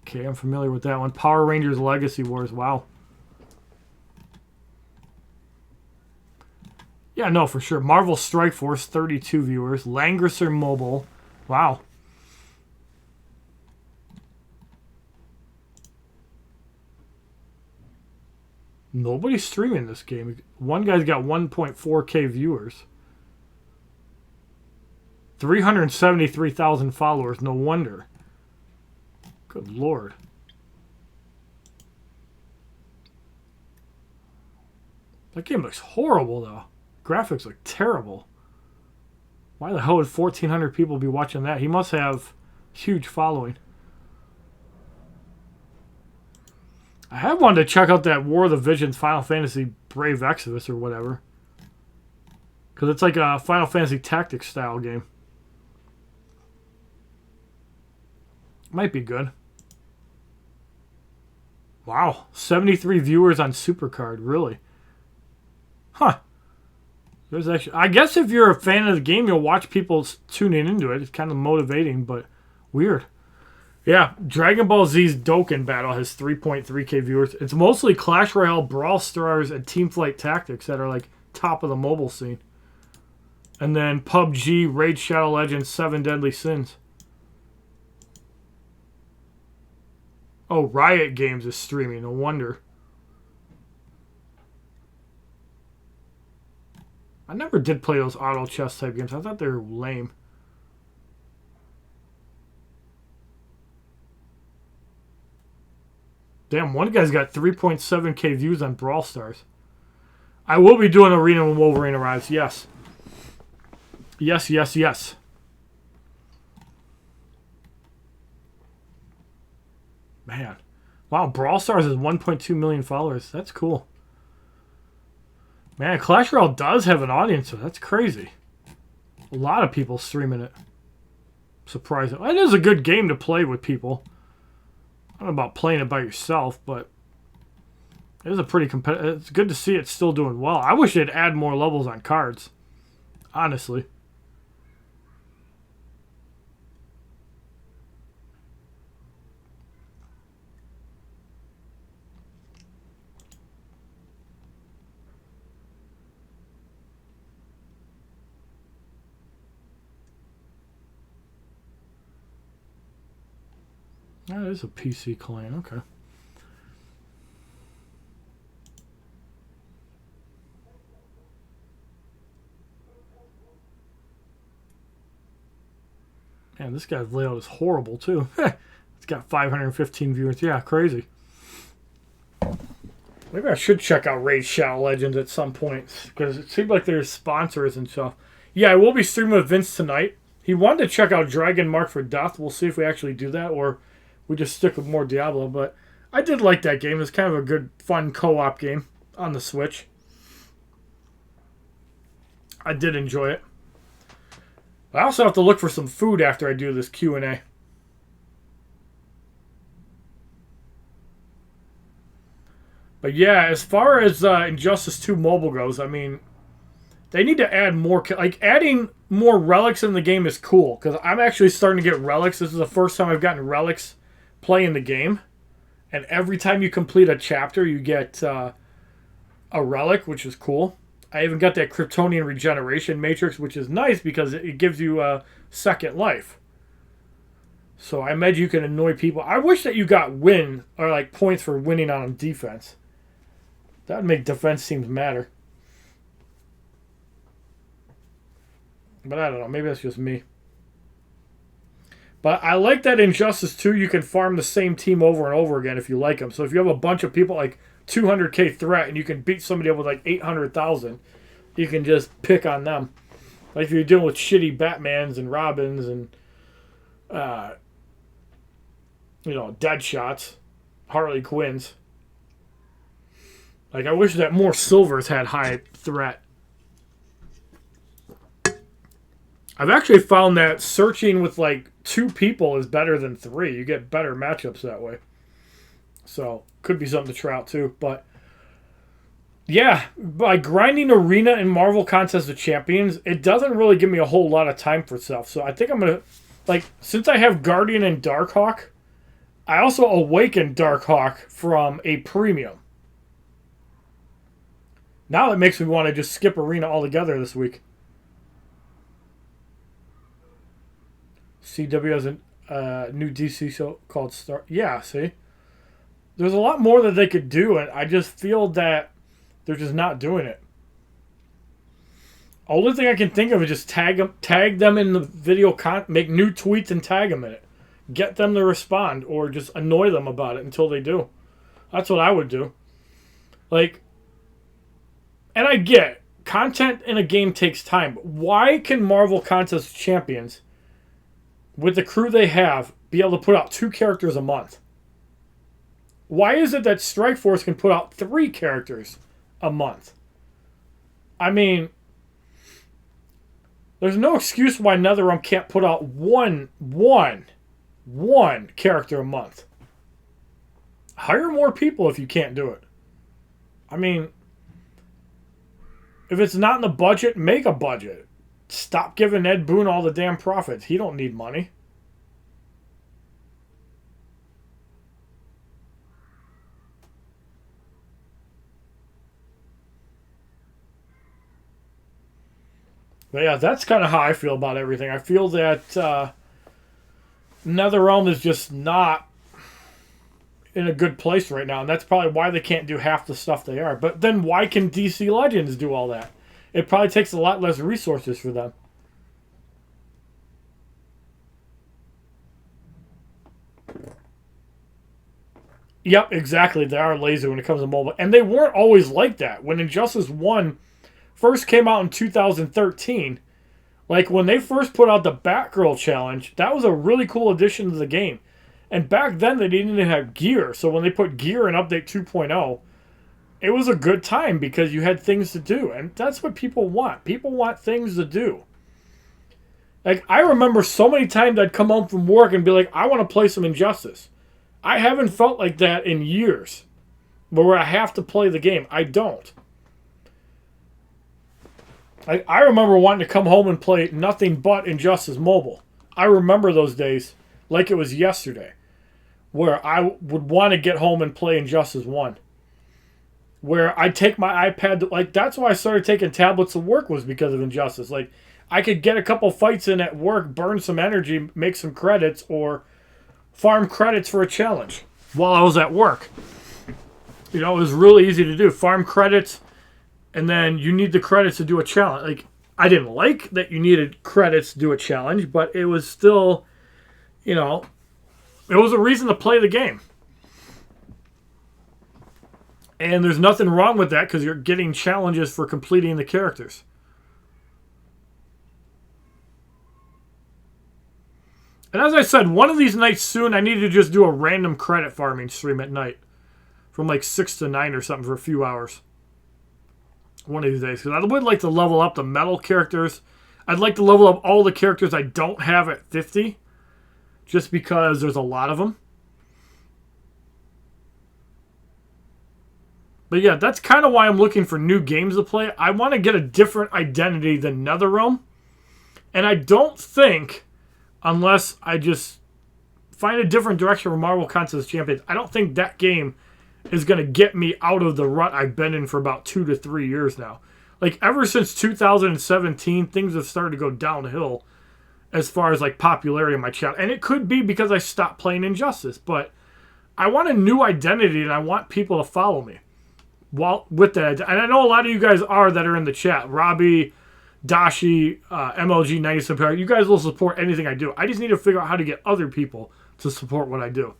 Okay, I'm familiar with that one. Power Rangers Legacy Wars. Wow. Yeah, no, for sure. Marvel Strike Force, 32 viewers. Langrisser Mobile. Wow. Nobody's streaming this game. One guy's got 1.4K viewers. 373,000 followers. No wonder. Good lord. That game looks horrible, though. Graphics look terrible. Why the hell would 1,400 people be watching that? He must have a huge following. I have wanted to check out that War of the Visions Final Fantasy Brave Exodus or whatever. Because it's like a Final Fantasy Tactics style game. Might be good. Wow. 73 viewers on Supercard. Really? Huh. There's actually, I guess if you're a fan of the game, you'll watch people tuning into it. It's kind of motivating, but weird. Yeah, Dragon Ball Z's Dokkan Battle has 3.3K viewers. It's mostly Clash Royale, Brawl Stars, and Teamfight Tactics that are like top of the mobile scene. And then PUBG, Raid Shadow Legends, 7 Deadly Sins. Oh, Riot Games is streaming. No wonder. I never did play those auto chess type games. I thought they were lame. Damn, one guy's got 3.7K views on Brawl Stars. I will be doing Arena when Wolverine arrives. Yes. Yes, yes, yes. Man. Wow, Brawl Stars has 1.2 million followers. That's cool. Man, Clash Royale does have an audience, so that's crazy. A lot of people streaming it. Surprising. It is a good game to play with people. I don't know about playing it by yourself, but it is a pretty competitive. It's good to see it still doing well. I wish they'd add more levels on cards. Honestly. That is a PC client. Okay. Man, this guy's layout is horrible, too. It's got 515 viewers. Yeah, crazy. Maybe I should check out Raid Shadow Legends at some point, because it seems like there's sponsors and stuff. Yeah, I will be streaming with Vince tonight. He wanted to check out Dragon Mark for Death. We'll see if we actually do that, or we just stick with more Diablo. But I did like that game. It's kind of a good, fun co-op game on the Switch. I did enjoy it. I also have to look for some food after I do this Q&A. But yeah, as far as Injustice 2 Mobile goes, I mean, they need to add more. Like, adding more relics in the game is cool, because I'm actually starting to get relics. This is the first time I've gotten relics playing the game. And every time you complete a chapter, you get a relic, which is cool. I even got that Kryptonian regeneration matrix, which is nice because it gives you a second life. So I imagine you can annoy people. I wish that you got win, or like points for winning on defense. That would make defense teams matter. But I don't know. Maybe that's just me. But I like that Injustice 2, you can farm the same team over and over again if you like them. So if you have a bunch of people like 200k threat and you can beat somebody up with like 800,000, you can just pick on them. Like if you're dealing with shitty Batmans and Robins and, Deadshots, Harley Quinns. Like I wish that more Silvers had high threat. I've actually found that searching with like 2 people is better than 3. You get better matchups that way. So, could be something to try out too. But, yeah, by grinding Arena and Marvel Contest of Champions, it doesn't really give me a whole lot of time for stuff. So, I think I'm going to, like, since I have Guardian and Darkhawk, I also awakened Darkhawk from a premium. Now it makes me want to just skip Arena altogether this week. CW has a new DC show called Star. Yeah, see? There's a lot more that they could do, and I just feel that they're just not doing it. Only thing I can think of is just tag them in the video, make new tweets and tag them in it. Get them to respond, or just annoy them about it until they do. That's what I would do. Like, and I get content in a game takes time, but why can Marvel Contest Champions, with the crew they have, be able to put out 2 characters a month? Why is it that Strikeforce can put out 3 characters a month? I mean, there's no excuse why NetherRealm can't put out one character a month. Hire more people if you can't do it. I mean, if it's not in the budget, make a budget. Stop giving Ed Boon all the damn profits. He don't need money. But yeah, that's kind of how I feel about everything. I feel that NetherRealm is just not in a good place right now, and that's probably why they can't do half the stuff they are. But then why can DC Legends do all that? It probably takes a lot less resources for them. Yep, exactly. They are lazy when it comes to mobile. And they weren't always like that. When Injustice 1 first came out in 2013, like when they first put out the Batgirl Challenge, that was a really cool addition to the game. And back then they didn't even have gear. So when they put gear in Update 2.0, it was a good time because you had things to do. And that's what people want. People want things to do. Like, I remember so many times I'd come home from work and be like, I want to play some Injustice. I haven't felt like that in years, where I have to play the game. I don't. I remember wanting to come home and play nothing but Injustice Mobile. I remember those days like it was yesterday, where I would want to get home and play Injustice 1. Where I'd take my iPad, like, that's why I started taking tablets to work, was because of Injustice. Like, I could get a couple fights in at work, burn some energy, make some credits, or farm credits for a challenge while I was at work. You know, it was really easy to do. Farm credits, and then you need the credits to do a challenge. Like, I didn't like that you needed credits to do a challenge, but it was still, you know, it was a reason to play the game. And there's nothing wrong with that because you're getting challenges for completing the characters. And as I said, one of these nights soon, I need to just do a random credit farming stream at night. From like 6 to 9 or something for a few hours. One of these days. Because I would like to level up the metal characters. I'd like to level up all the characters I don't have at 50. Just because there's a lot of them. But yeah, that's kind of why I'm looking for new games to play. I want to get a different identity than NetherRealm. And I don't think, unless I just find a different direction for Marvel Contest Champions, I don't think that game is going to get me out of the rut I've been in for about 2 to 3 years now. Like, ever since 2017, things have started to go downhill as far as, like, popularity on my channel. And it could be because I stopped playing Injustice. But I want a new identity, and I want people to follow me. Well, with that, and I know a lot of you guys that are in the chat. Robbie, Dashi, MLG97, you guys will support anything I do. I just need to figure out how to get other people to support what I do.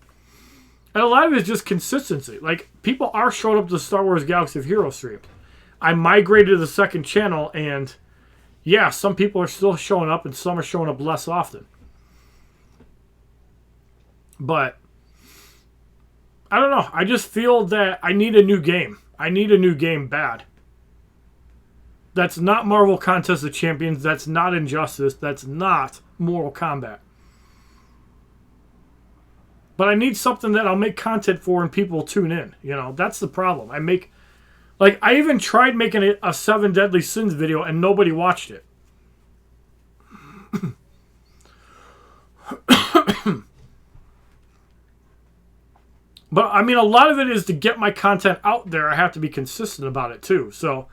And a lot of it is just consistency. Like, people are showing up to the Star Wars Galaxy of Heroes stream. I migrated to the second channel, and yeah, some people are still showing up, and some are showing up less often. But I don't know. I just feel that I need a new game. I need a new game bad. That's not Marvel Contest of Champions. That's not Injustice. That's not Mortal Kombat. But I need something that I'll make content for and people will tune in. You know, that's the problem. I even tried making a 7 Deadly Sins video and nobody watched it. But, I mean, a lot of it is to get my content out there. I have to be consistent about it, too. So,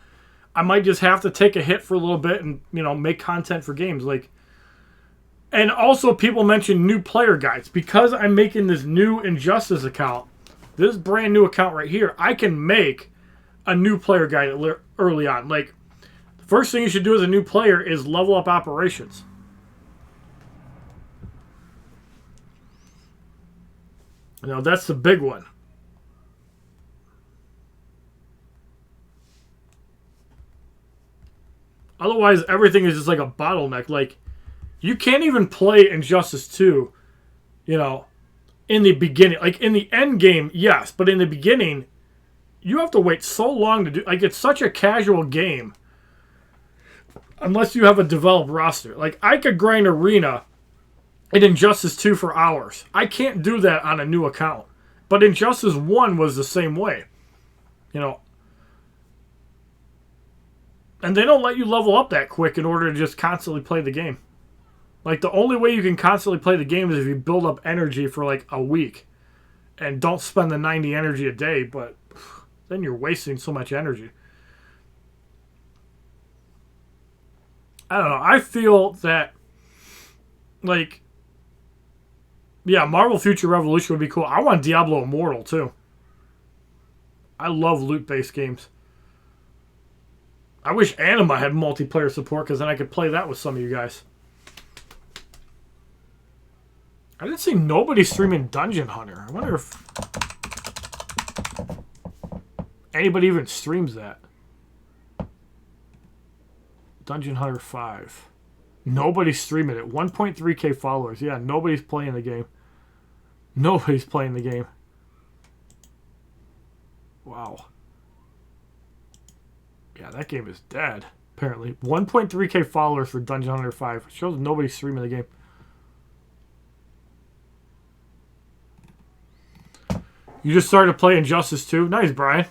I might just have to take a hit for a little bit and, you know, make content for games. Like, and also, people mention new player guides. Because I'm making this new Injustice account, this brand new account right here, I can make a new player guide early on. Like, the first thing you should do as a new player is level up operations. You know, that's the big one. Otherwise, everything is just like a bottleneck. Like, you can't even play Injustice 2, you know, in the beginning. Like, in the end game, yes. But in the beginning, you have to wait so long to do... Like, it's such a casual game. Unless you have a developed roster. Like, I could grind Arena in Injustice 2 for hours. I can't do that on a new account. But Injustice 1 was the same way. You know... And they don't let you level up that quick in order to just constantly play the game. Like, the only way you can constantly play the game is if you build up energy for, like, a week. And don't spend the 90 energy a day, but then you're wasting so much energy. I don't know. I feel that, like, yeah, Marvel Future Revolution would be cool. I want Diablo Immortal, too. I love loot-based games. I wish Anima had multiplayer support, because then I could play that with some of you guys. I didn't see nobody streaming Dungeon Hunter. I wonder if anybody even streams that. Dungeon Hunter 5. Nobody's streaming it. 1.3k followers. Yeah, nobody's playing the game. Nobody's playing the game. Wow. Yeah, that game is dead, apparently. 1.3k followers for Dungeon Hunter 5. It shows nobody's streaming the game. You just started to play Injustice 2? Nice, Brian.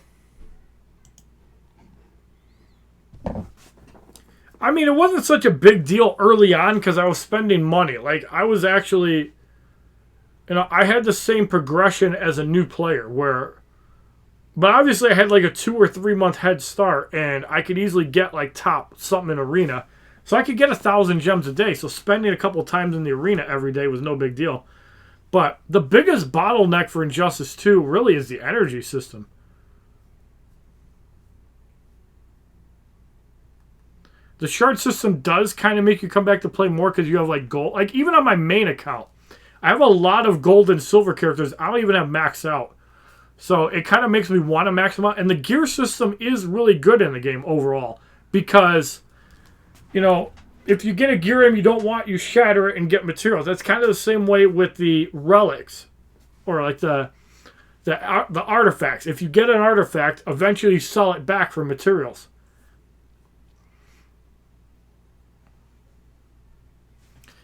I mean, it wasn't such a big deal early on because I was spending money. Like, I was actually... You know, I had the same progression as a new player where... But obviously I had like a 2 or 3 month head start, and I could easily get like top something in Arena. So I could get 1,000 gems a day. So spending a couple times in the Arena every day was no big deal. But the biggest bottleneck for Injustice 2 really is the energy system. The shard system does kind of make you come back to play more because you have like gold. Like even on my main account, I have a lot of gold and silver characters. I don't even have maxed out. So it kind of makes me want to max them out. And the gear system is really good in the game overall. Because, you know, if you get a gear item you don't want, you shatter it and get materials. That's kind of the same way with the relics. Or like the artifacts. If you get an artifact, eventually you sell it back for materials.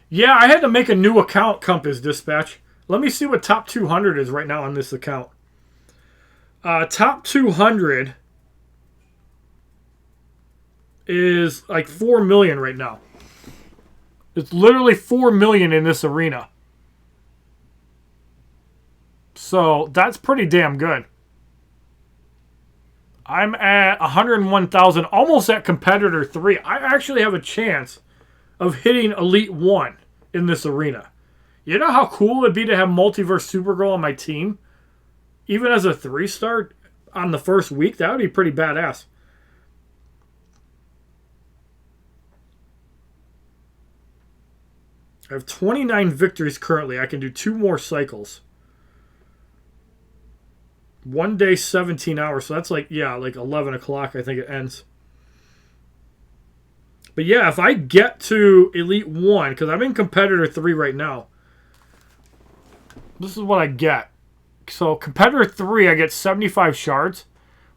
Yeah, I had to make a new account, Compass Dispatch. Let me see what top 200 is right now on this account. Top 200 is like 4 million right now. It's literally 4 million in this arena. So that's pretty damn good. I'm at 101,000, almost at competitor 3. I actually have a chance of hitting Elite 1 in this arena. You know how cool it would be to have Multiverse Supergirl on my team? Even as a 3-star on the first week, that would be pretty badass. I have 29 victories currently. I can do 2 more cycles. 1 day, 17 hours. So that's like, yeah, like 11 o'clock I think it ends. But yeah, if I get to Elite 1, because I'm in Competitor 3 right now, this is what I get. So Competitor 3, I get 75 shards.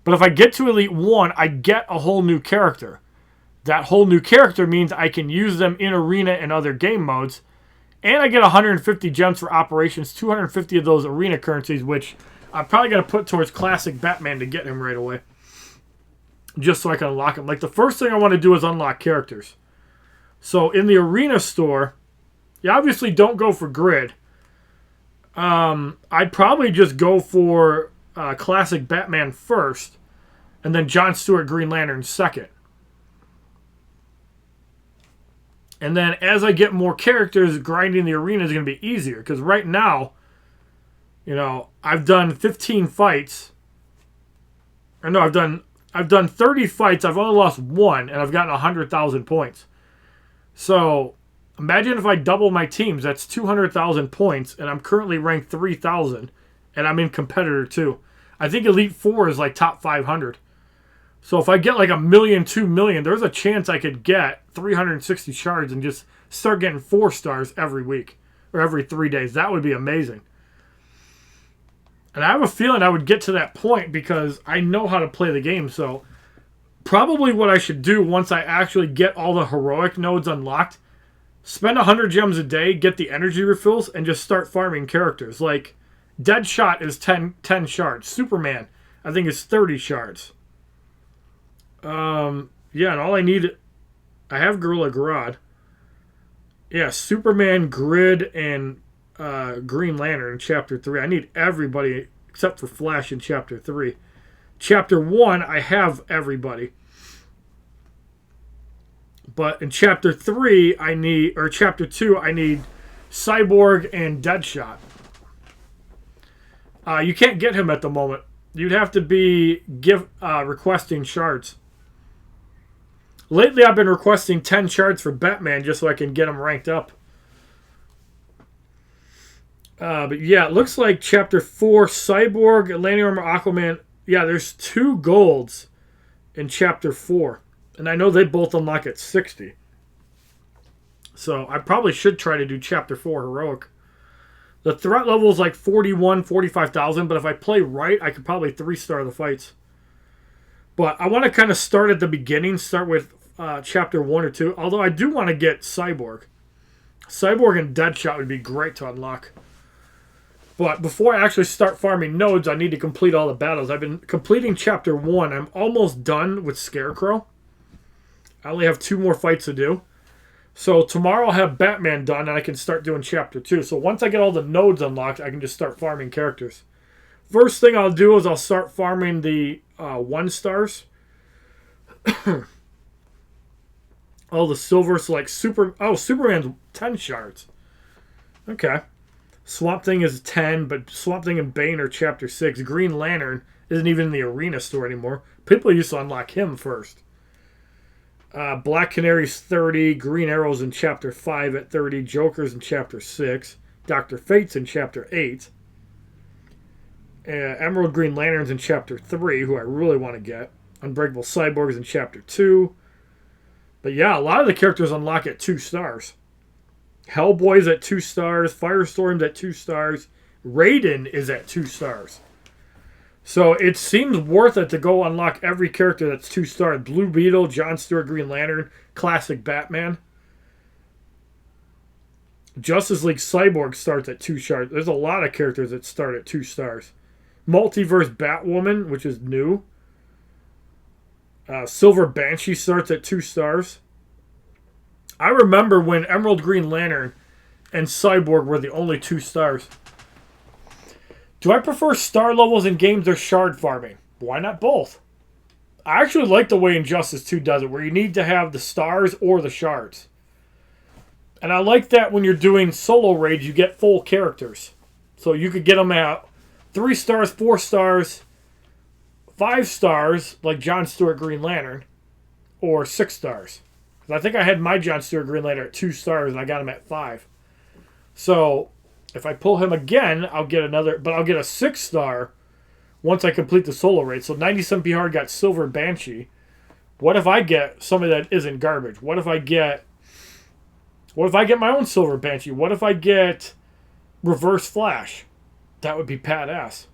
But if I get to Elite 1, I get a whole new character. That whole new character means I can use them in Arena and other game modes. And I get 150 gems for operations, 250 of those Arena currencies, which I'm probably going to put towards Classic Batman to get him right away. Just so I can unlock him. Like, the first thing I want to do is unlock characters. So, in the Arena store, you obviously don't go for grid. I'd probably just go for Classic Batman first, and then John Stewart Green Lantern second. And then as I get more characters, grinding the arena is going to be easier. Because right now, You know, I've done 15 fights. Or no, I've done 30 fights. I've only lost one, and I've gotten 100,000 points. So imagine if I double my teams. That's 200,000 points, and I'm currently ranked 3,000, and I'm in competitor 2. I think Elite 4 is like top 500. So if I get like 1 million, 2 million, there's a chance I could get 360 shards and just start getting 4 stars every week or every 3 days. That would be amazing. And I have a feeling I would get to that point because I know how to play the game. So probably what I should do once I actually get all the heroic nodes unlocked, spend 100 gems a day, get the energy refills, and just start farming characters. Like Deadshot is 10 shards. Superman, I think, is 30 shards. Yeah, and all I need... I have Gorilla Grodd. Yeah, Superman, Grid, and Green Lantern in Chapter 3. I need everybody except for Flash in Chapter 3. Chapter 1, I have everybody. But in Chapter 3, I need... Or Chapter 2, I need Cyborg and Deadshot. You can't get him at the moment. You'd have to be requesting shards. Lately, I've been requesting 10 shards for Batman just so I can get him ranked up. But yeah, it looks like Chapter 4, Cyborg, Atlantis Armor, Aquaman. Yeah, there's 2 golds in Chapter 4. And I know they both unlock at 60. So I probably should try to do Chapter 4 Heroic. The threat level is like 41, 45,000. But if I play right, I could probably 3-star the fights. But I want to kind of start at the beginning. Start with Chapter 1 or 2. Although I do want to get Cyborg. Cyborg and Deadshot would be great to unlock. But before I actually start farming nodes, I need to complete all the battles. I've been completing Chapter 1. I'm almost done with Scarecrow. I only have 2 more fights to do. So tomorrow I'll have Batman done and I can start doing Chapter 2. So once I get all the nodes unlocked, I can just start farming characters. First thing I'll do is I'll start farming the 1-stars. All the silver, so like Superman's 10 shards. Okay. Swamp Thing is 10, but Swamp Thing and Bane are Chapter 6. Green Lantern isn't even in the arena store anymore. People used to unlock him first. Black Canary's 30. Green Arrow's in Chapter 5 at 30. Joker's in Chapter 6. Dr. Fate's in Chapter 8. Emerald Green Lantern's in Chapter 3, who I really want to get. Unbreakable Cyborg's in Chapter 2. But yeah, a lot of the characters unlock at 2 stars. Hellboy's at 2 stars. Firestorm's at 2 stars. Raiden is at 2 stars. So it seems worth it to go unlock every character that's 2 stars. Blue Beetle, John Stewart, Green Lantern, Classic Batman. Justice League Cyborg starts at 2 stars. There's a lot of characters that start at 2 stars. Multiverse Batwoman, which is new. Silver Banshee starts at 2 stars. I remember when Emerald Green Lantern and Cyborg were the only 2 stars. Do I prefer star levels in games or shard farming? Why not both? I actually like the way Injustice 2 does it, where you need to have the stars or the shards. And I like that when you're doing solo raids, you get full characters. So you could get them at 3 stars, 4 stars, 5 stars, like John Stewart Green Lantern, or 6 stars. Because I think I had my John Stewart Green Lantern at 2 stars, and I got him at 5. So if I pull him again, I'll get another, but I'll get a 6 star once I complete the solo raid. So 97 P Hard got Silver Banshee. What if I get somebody that isn't garbage? What if I get my own Silver Banshee? What if I get Reverse Flash? That would be badass.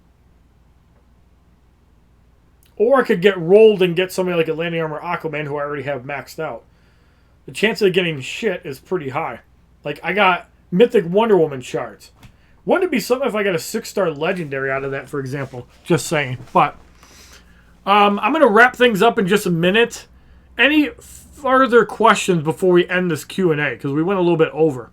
Or I could get rolled and get somebody like Atlantis Armor Aquaman, who I already have maxed out. The chance of getting shit is pretty high. Like, I got Mythic Wonder Woman shards. Wouldn't it be something if I got a 6-star Legendary out of that, for example? Just saying. But I'm going to wrap things up in just a minute. Any further questions before we end this Q&A? Because we went a little bit over.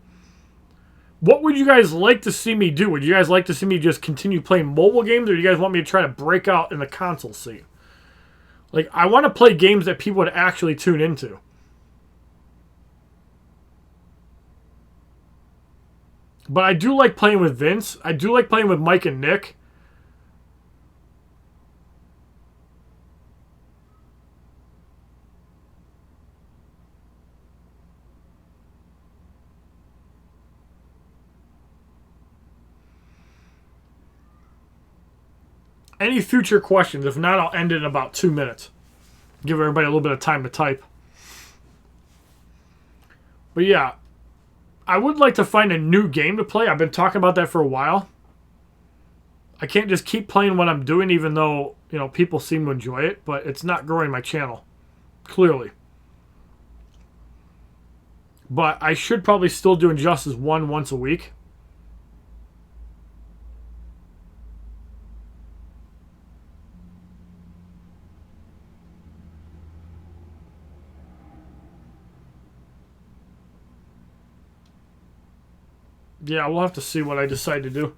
What would you guys like to see me do? Would you guys like to see me just continue playing mobile games? Or do you guys want me to try to break out in the console scene? Like, I want to play games that people would actually tune into. But I do like playing with Vince. I do like playing with Mike and Nick. Any future questions? If not, I'll end it in about 2 minutes. Give everybody a little bit of time to type. But yeah, I would like to find a new game to play. I've been talking about that for a while. I can't just keep playing what I'm doing, even though, you know, people seem to enjoy it, but it's not growing my channel, clearly. But I should probably still do Injustice 1 once a week. Yeah, we'll have to see what I decide to do.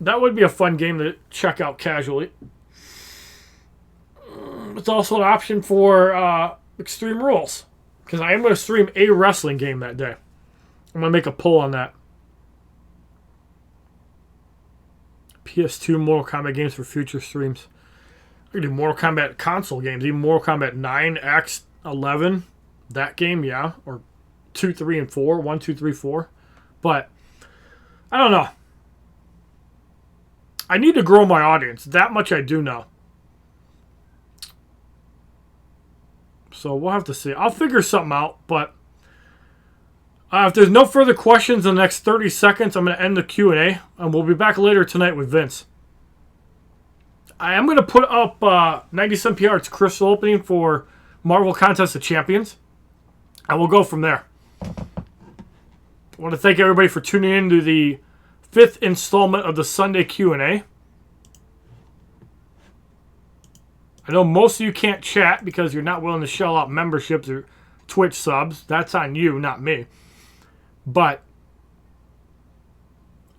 That would be a fun game to check out casually. It's also an option for Extreme Rules, because I am going to stream a wrestling game that day. I'm going to make a poll on that. PS2 Mortal Kombat games for future streams. I could do Mortal Kombat console games, even Mortal Kombat 9, X, 11. That game, yeah. Or 2, 3, and 4. 1, 2, 3, 4. But, I don't know. I need to grow my audience. That much I do know. So we'll have to see. I'll figure something out. But if there's no further questions in the next 30 seconds, I'm going to end the Q&A. And we'll be back later tonight with Vince. I am going to put up 97 PR's crystal opening for Marvel Contest of Champions. And we'll go from there. I want to thank everybody for tuning in to the 5th installment of the Sunday Q&A. I know most of you can't chat because you're not willing to shell out memberships or Twitch subs. That's on you, not me. But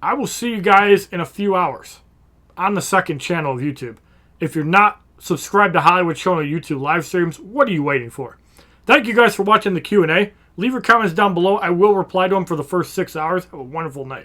I will see you guys in a few hours on the second channel of YouTube. If you're not subscribed to HollywoodShono YouTube live streams, what are you waiting for? Thank you guys for watching the Q&A. Leave your comments down below. I will reply to them for the first 6 hours. Have a wonderful night.